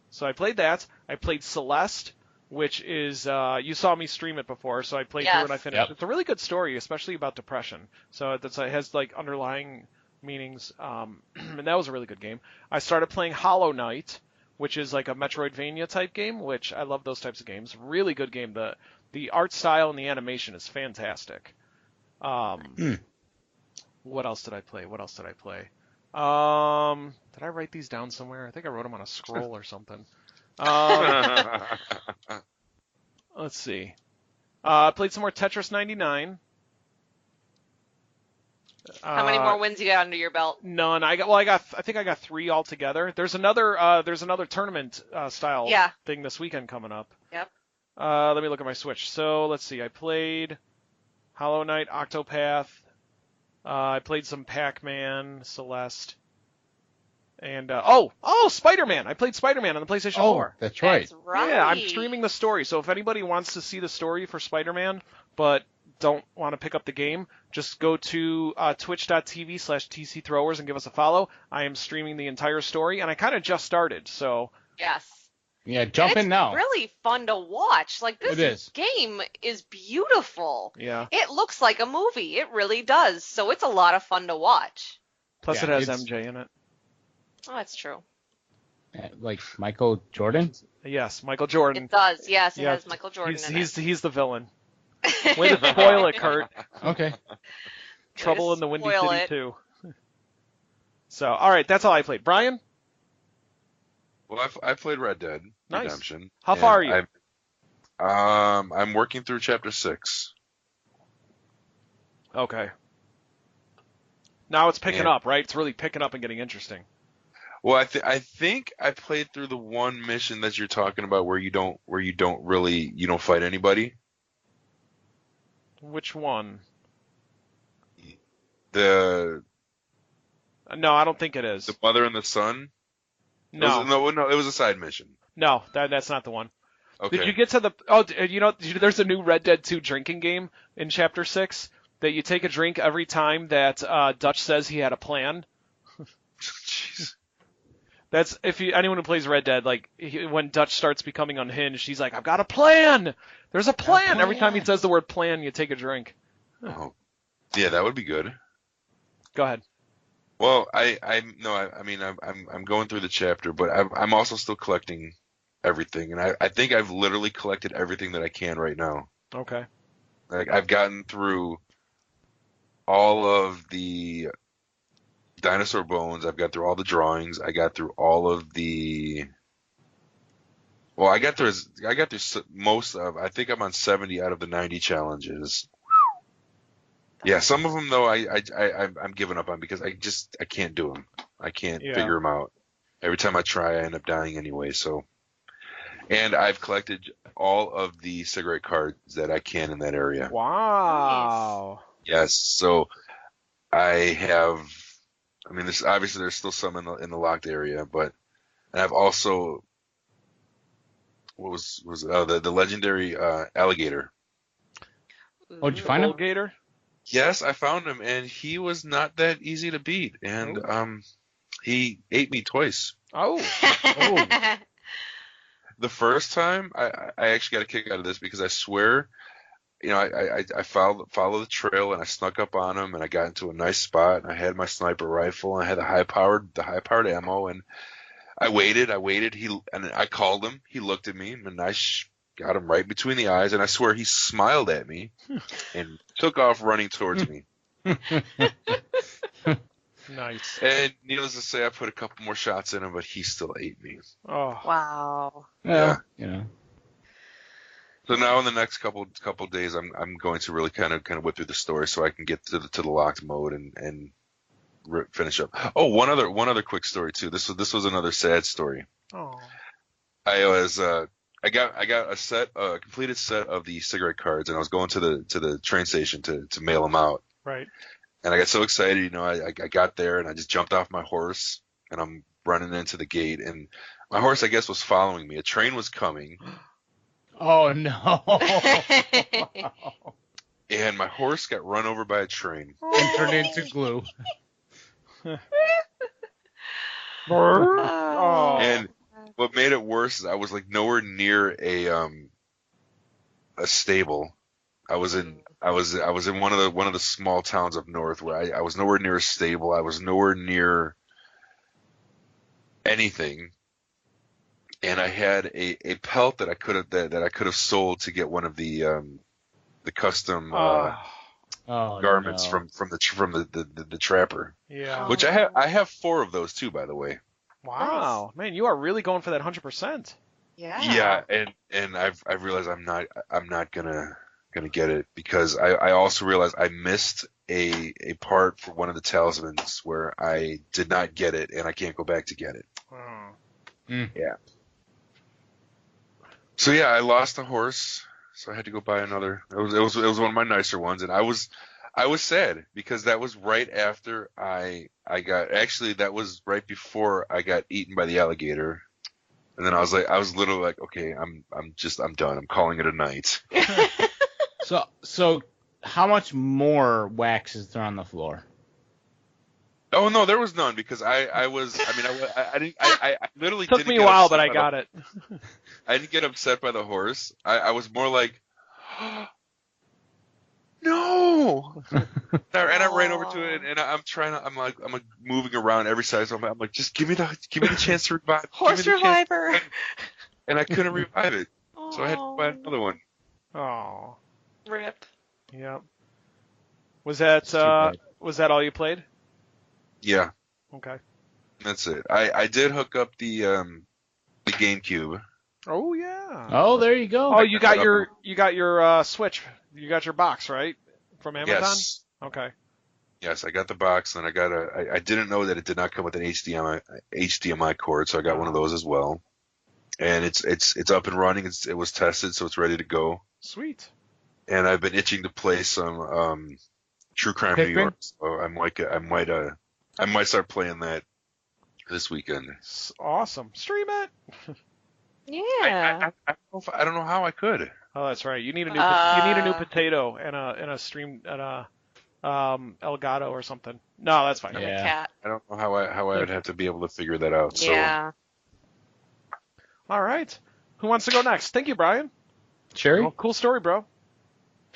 So I played that. I played Celeste, which is you saw me stream it before, so I played through and I finished. Yep. It's a really good story, especially about depression. So it has like underlying meanings, and that was a really good game. I started playing Hollow Knight, which is like a Metroidvania type game, which I love those types of games. Really good game. The art style and the animation is fantastic. What else did I play? Did I write these down somewhere? I think I wrote them on a scroll or something. Let's see. I played some more Tetris 99. How many more wins you got under your belt? None. I think I got 3 altogether. There's another tournament style thing this weekend coming up. Yep. Let me look at my Switch. So let's see. I played Hollow Knight, Octopath. I played some Pac-Man, Celeste, and Spider-Man. I played Spider-Man on the PlayStation 4. That's right. That's right. Yeah, I'm streaming the story. So if anybody wants to see the story for Spider-Man, but don't want to pick up the game, just go to twitch.tv/TCThrowers and give us a follow. I am streaming the entire story, and I kind of just started, so... Yes. Yeah, jump in now. It's really fun to watch. Like, this game is beautiful. Yeah. It looks like a movie. It really does. So it's a lot of fun to watch. Plus it has MJ in it. Oh, that's true. Like Michael Jordan? Yes, Michael Jordan. It does. Yes, it has Michael Jordan in it. He's the villain. Way to spoil it, Kurt. Okay. Trouble in the Windy City 2. So, all right, that's all I played. Brian? Well, I played Red Dead Nice. Redemption. How far are you? I'm working through chapter 6. Okay. Now it's picking up, right? It's really picking up and getting interesting. Well, I think I played through the one mission that you're talking about where you don't fight anybody. Which one? No, I don't think it is. the mother and the son. No, it was a side mission. no, that's not the one. Okay. Did you get to the? There's a new Red Dead 2 drinking game in Chapter 6 that you take a drink every time that Dutch says he had a plan. Jeez. That's anyone who plays Red Dead, like when Dutch starts becoming unhinged, he's like, "I've got a plan. There's a plan." Every time he says the word plan, you take a drink. Oh, yeah, that would be good. Go ahead. Well, I'm going through the chapter, but I'm also still collecting everything, and I think I've literally collected everything that I can right now. Okay. Like I've gotten through all of the dinosaur bones. I've got through all the drawings. I got through all of the. Well, I got through most of. I think I'm on 70 out of the 90 challenges. Yeah, some of them though I'm giving up on because I can't do them. I can't figure them out. Every time I try, I end up dying anyway. So, and I've collected all of the cigarette cards that I can in that area. Wow. Yes, so I have. I mean, there's still some in the locked area, and I've also the legendary alligator. Oh, did you find him? Gator? Yes, I found him, and he was not that easy to beat, and he ate me twice. Oh. The first time, I actually got a kick out of this because I swear, I follow the trail and I snuck up on him and I got into a nice spot and I had my sniper rifle and I had the high powered ammo and I waited. And I called him. He looked at me and I got him right between the eyes and I swear he smiled at me and took off running towards me. Nice. And needless to say, I put a couple more shots in him, but he still ate me. Oh. Wow. Yeah. Yeah. So now in the next couple days, I'm going to really kind of whip through the story so I can get to the locked mode and finish up. Oh, one other quick story too. This was another sad story. Oh. I got a completed set of the cigarette cards, and I was going to the train station to mail them out. Right. And I got so excited, I got there and I just jumped off my horse and I'm running into the gate and my horse, I guess, was following me. A train was coming. Oh no! And my horse got run over by a train. And turned into glue. Oh. And what made it worse is I was like nowhere near a stable. I was in one of the small towns up north where I was nowhere near a stable. I was nowhere near anything, and I had a pelt that I could have sold to get one of the custom garments no. from the trapper. Yeah. Which I have 4 of those too, by the way. Wow, man, you are really going for that 100%. Yeah. Yeah, and I've realized I'm not gonna get it because I also realized I missed a part for one of the talismans where I did not get it and I can't go back to get it. Oh. Yeah. So yeah, I lost a horse, so I had to go buy another. It was one of my nicer ones, and I was sad because that was right after that was right before I got eaten by the alligator. And then I was literally like, okay, I'm done. I'm calling it a night. So how much more wax is there on the floor? Oh no, there was none because I literally Took didn't me get a while, upset but I by got it. I didn't get upset by the horse. I was more like, no. And I ran over to it, and I'm like moving around every side. So I'm like, just give me the chance to revive. Horse reviver. And I couldn't revive it, so I had to buy another one. Oh. Rip. Yep. Was that all you played? Yeah, Okay. that's it. I did hook up the GameCube. Oh yeah. Oh, there you go. Oh, you got your Switch. You got your box, right? From Amazon? Yes. Okay. Yes, I got the box, and I got I didn't know that it did not come with an HDMI cord, so I got one of those as well. And it's up and running. It was tested, so it's ready to go. Sweet. And I've been itching to play some True Crime New York. So I might start playing that this weekend. Awesome. Stream it. Yeah. I don't know how I could. Oh, that's right. You need a new potato and a stream and a Elgato or something. No, that's fine. And Yeah. a cat. I don't know how I would have to be able to figure that out. So Yeah. All right. Who wants to go next? Thank you, Brian. Cherry? Oh, cool story, bro.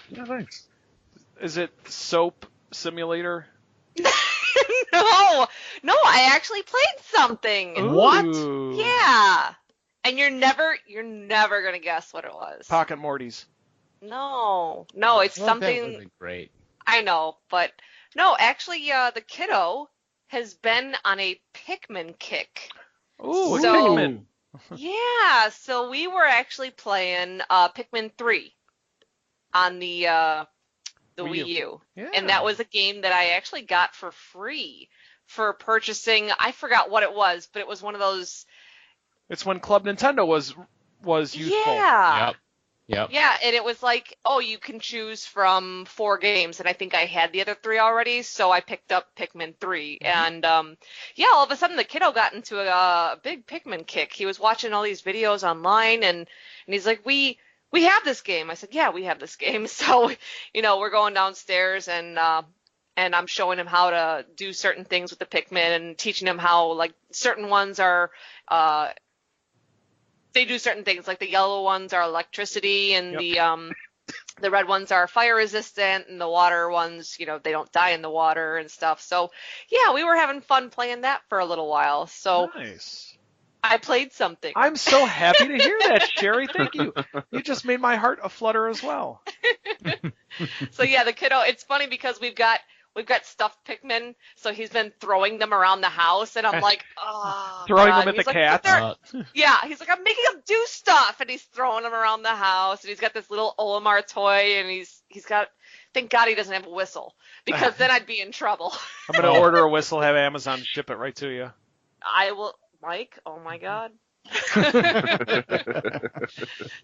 yeah, thanks. Is it Soap Simulator? No, I actually played something. What? Ooh. Yeah. And you're never gonna guess what it was. Pocket Morty's. No, it's Well, something. That wasn't great. I know, but no, actually, the kiddo has been on a Pikmin kick. Ooh, So- Pikmin. Yeah, so we were actually playing Pikmin 3 on the Wii U. Yeah. And that was a game that I actually got for free for purchasing. I forgot what it was, but it was one of those. It's when Club Nintendo was youthful. Yeah. Yep. Yeah, and it was like, oh, you can choose from 4 games, and I think I had the other 3 already, so I picked up Pikmin 3. And, yeah, all of a sudden the kiddo got into a big Pikmin kick. He was watching all these videos online, and he's like, we have this game. I said, yeah, we have this game. So, we're going downstairs, and I'm showing him how to do certain things with the Pikmin and teaching him how, like, certain ones are they do certain things, like the yellow ones are electricity, and the red ones are fire resistant, and the water ones, they don't die in the water and stuff. So, yeah, we were having fun playing that for a little while. So Nice. I played something. I'm so happy to hear that, Sherry. Thank you. You just made my heart aflutter as well. So yeah, the kiddo. It's funny because we've got stuffed Pikmin, so he's been throwing them around the house, and I'm like, oh, Throwing God. them at He's the like, cats. "But they're-" Yeah, he's like, I'm making them do stuff, and he's throwing them around the house, and he's got this little Olimar toy, and he's got. Thank God he doesn't have a whistle, because then I'd be in trouble. I'm gonna order a whistle, have Amazon ship it right to you. I will, Mike. Oh my God.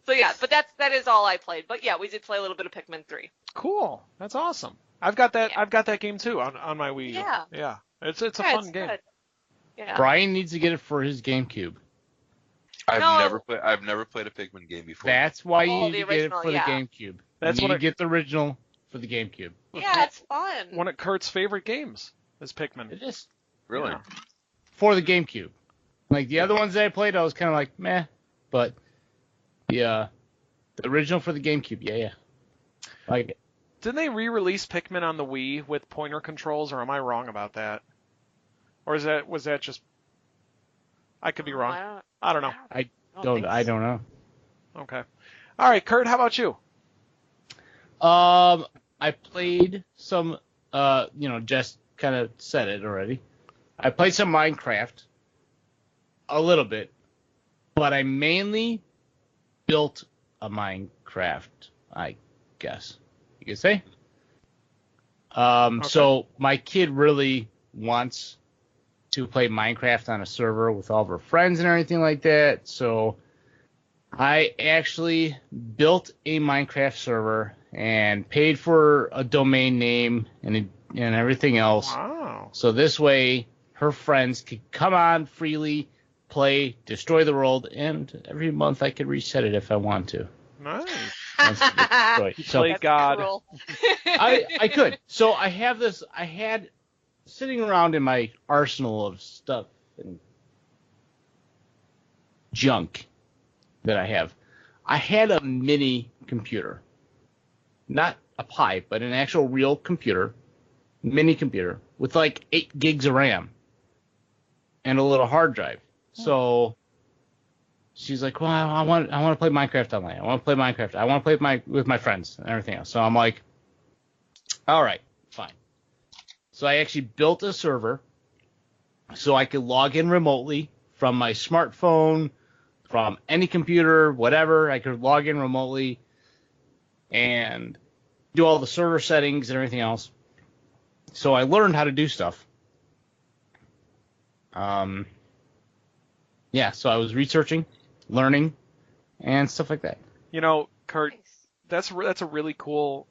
So yeah, but that is all I played. But yeah, we did play a little bit of Pikmin 3. Cool. That's awesome. I've got that. Yeah. I've got that game too on my Wii U. Yeah. Yeah. It's a Yeah, fun it's game. good. Yeah. Brian needs to get it for his GameCube. I've No. never played a Pikmin game before. That's why you Oh, need the to get it original, for yeah. the GameCube. That's you what need to get the original for the GameCube. Yeah, it's fun. One of Kurt's favorite games is Pikmin. It is Really? Yeah. for the GameCube. Like the other ones that I played, I was kind of like meh, but the original for the GameCube, yeah, like it. Didn't they re-release Pikmin on the Wii with pointer controls, or am I wrong about that? Or was that just? I could be wrong. I don't know. I don't know. Okay. All right, Kurt, how about you? I played some, Jess kind of said it already. I played some Minecraft, a little bit, but I mainly built a Minecraft, I guess you could say. So my kid really wants to play Minecraft on a server with all of her friends and everything like that. So I actually built a Minecraft server and paid for a domain name and everything else. Wow. So this way her friends could come on freely, play, destroy the world, and every month I could reset it if I want to. Nice. You play God. Cool. I could. So I had sitting around in my arsenal of stuff and junk that I have. I had a mini computer. Not a Pi, but an actual real computer. Mini computer with like 8 gigs of RAM and a little hard drive. So she's like, well, I want to play Minecraft online. I want to play Minecraft. I want to play with my friends and everything else. So I'm like, all right, fine. So I actually built a server so I could log in remotely from my smartphone, from any computer, whatever. I could log in remotely and do all the server settings and everything else. So I learned how to do stuff. So I was researching, learning, and stuff like that. You know, Kurt, Nice. that's a really cool.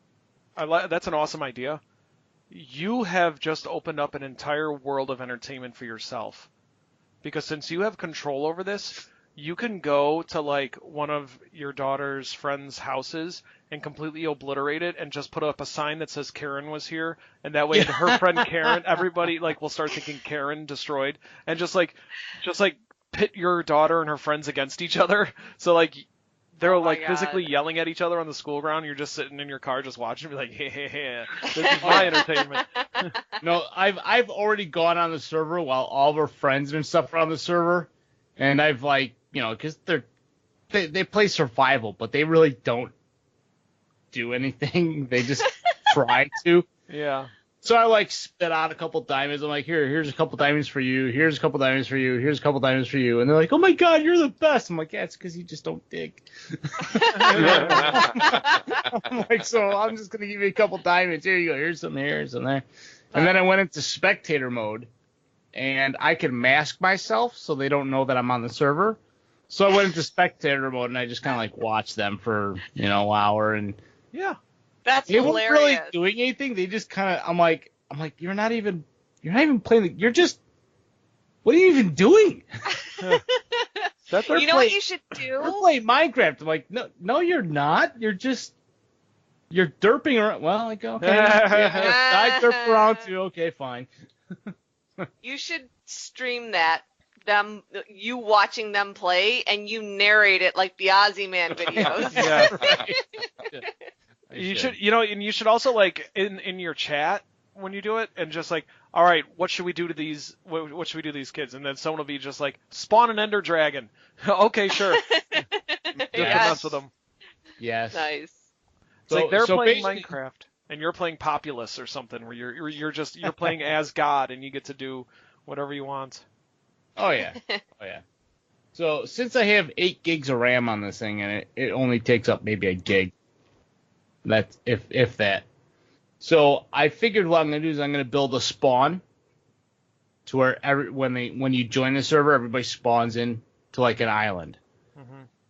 That's an awesome idea. You have just opened up an entire world of entertainment for yourself, because since you have control over this, you can go to like one of your daughter's friends' houses and completely obliterate it and just put up a sign that says Karen was here, and that way her friend Karen, everybody like will start thinking Karen destroyed, and just like pit your daughter and her friends against each other. So like they're Oh my like physically God. yelling at each other on the school ground. You're just sitting in your car just watching, and be like, hey, this is my entertainment. No, I've already gone on the server while all of our friends and stuff are on the server, and I've like, because they play survival, but they really don't do anything. They just try to. Yeah. So I like spit out a couple diamonds. I'm like, here's a couple diamonds for you. Here's a couple diamonds for you. Here's a couple diamonds for you. And they're like, oh my God, you're the best. I'm like, yeah, it's because you just don't dig. I'm like, so I'm just gonna give you a couple diamonds. Here you go. Here's some here, here's some there. And then I went into spectator mode, and I can mask myself so they don't know that I'm on the server. So I went into spectator mode, and I just kind of like watched them for an hour, and Yeah. That's they weren't really hilarious. doing anything. They just kind of, I'm like, you're not even playing. You're just, what are you even doing? That's their You know what you should do? You're playing Minecraft. I'm like, no, you're not. You're derping around. Well, like, okay, yeah, I derp around too. Okay, fine. You should stream that. You watching them play, and you narrate it like the Ozzy Man videos. Yeah. You should, and you should also like in your chat when you do it, and just like, all right, what should we do to these? What should we do to these kids? And then someone will be just like, spawn an Ender Dragon. Okay, sure. Just to mess with them. Yes. Nice. It's like they're playing basically- Minecraft, and you're playing Populous or something, where you're playing as God, and you get to do whatever you want. Oh yeah. So since I have 8 gigs of RAM on this thing, and it only takes up maybe a gig. That's if that. So I figured what I'm gonna do is I'm gonna build a spawn to where when you join the server, everybody spawns in to like an island,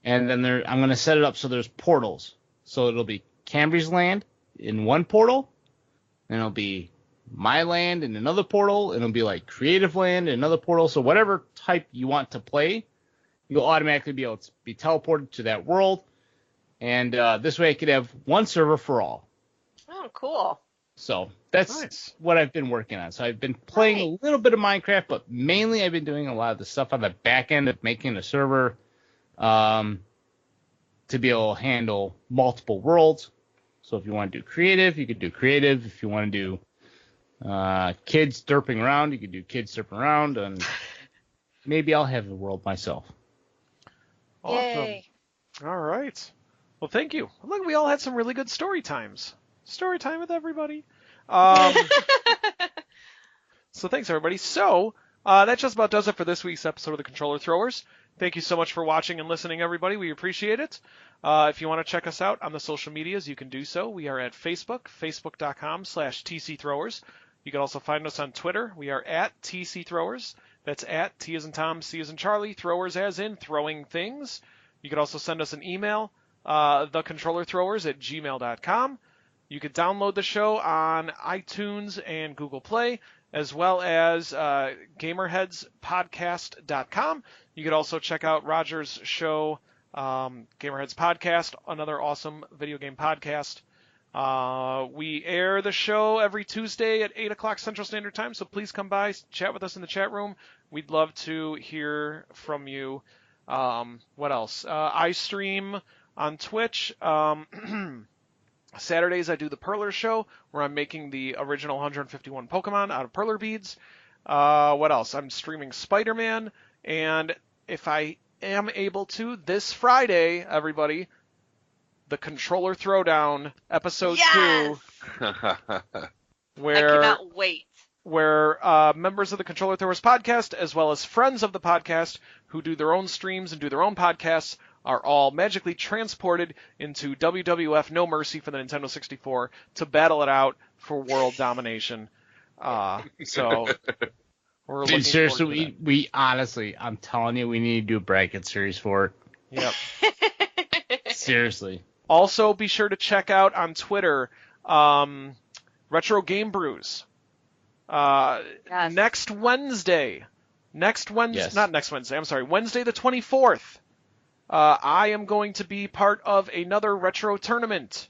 and then I'm gonna set it up so there's portals. So it'll be Cambry's land in one portal, and it'll be my land in another portal, and it'll be like creative land in another portal. So whatever type you want to play, you'll automatically be able to be teleported to that world. And this way I could have one server for all. Oh, cool. So that's Nice. what I've been working on. So I've been playing a little bit of Minecraft, but mainly I've been doing a lot of the stuff on the back end of making a server to be able to handle multiple worlds. So if you want to do creative, you could do creative. If you want to do kids derping around, you could do kids derping around, and maybe I'll have the world myself. Awesome. Yay. All right. Well, thank you. Look, we all had some really good story times. Story time with everybody. So thanks, everybody. So that just about does it for this week's episode of the Controller Throwers. Thank you so much for watching and listening, everybody. We appreciate it. If you want to check us out on the social medias, you can do so. We are at Facebook, facebook.com/TCThrowers. You can also find us on Twitter. We are at TCThrowers. That's at T as in Tom, C as in Charlie, throwers as in throwing things. You can also send us an email, thecontrollerthrowers@gmail.com. You can download the show on iTunes and Google Play, as well as GamerheadsPodcast.com. You could also check out Roger's show, Gamerheads Podcast, another awesome video game podcast. We air the show every Tuesday at 8 o'clock Central Standard Time, so please come by, chat with us in the chat room. We'd love to hear from you. What else? I stream on Twitch. Saturdays I do the Perler Show, where I'm making the original 151 Pokemon out of Perler beads. What else? I'm streaming Spider-Man, and if I am able to, this Friday, everybody, the Controller Throwdown, episode 2, where I cannot wait. Where members of the Controller Throwers podcast, as well as friends of the podcast who do their own streams and do their own podcasts, are all magically transported into WWF No Mercy for the Nintendo 64 to battle it out for world domination. So we're looking Seriously, forward to that. we honestly, I'm telling you, we need to do a bracket series for it. Yep. Seriously. Also, be sure to check out on Twitter Retro Game Brews. Yes. Next Wednesday, Yes. not next Wednesday, I'm sorry, Wednesday the 24th, I am going to be part of another retro tournament.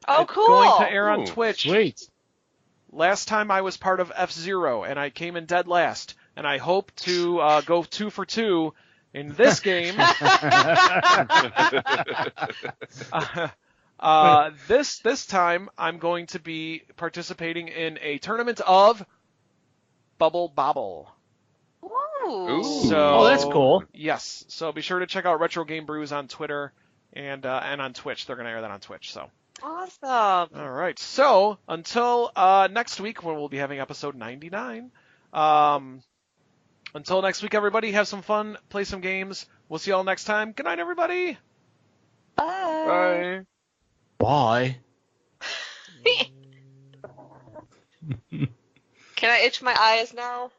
Oh, It's cool. going to air on Ooh, Twitch. Sweet. Last time I was part of F-Zero, and I came in dead last, and I hope to go 2 for 2 in this game. This time, I'm going to be participating in a tournament of Bubble Bobble. Ooh. So, Oh, that's cool. Yes. So be sure to check out Retro Game Brews on Twitter and on Twitch. They're going to air that on Twitch. So. Awesome. All right. So until next week, when we'll be having episode 99. Until next week, everybody, have some fun, play some games. We'll see you all next time. Good night, everybody. Bye. Bye. Bye. Can I itch my eyes now?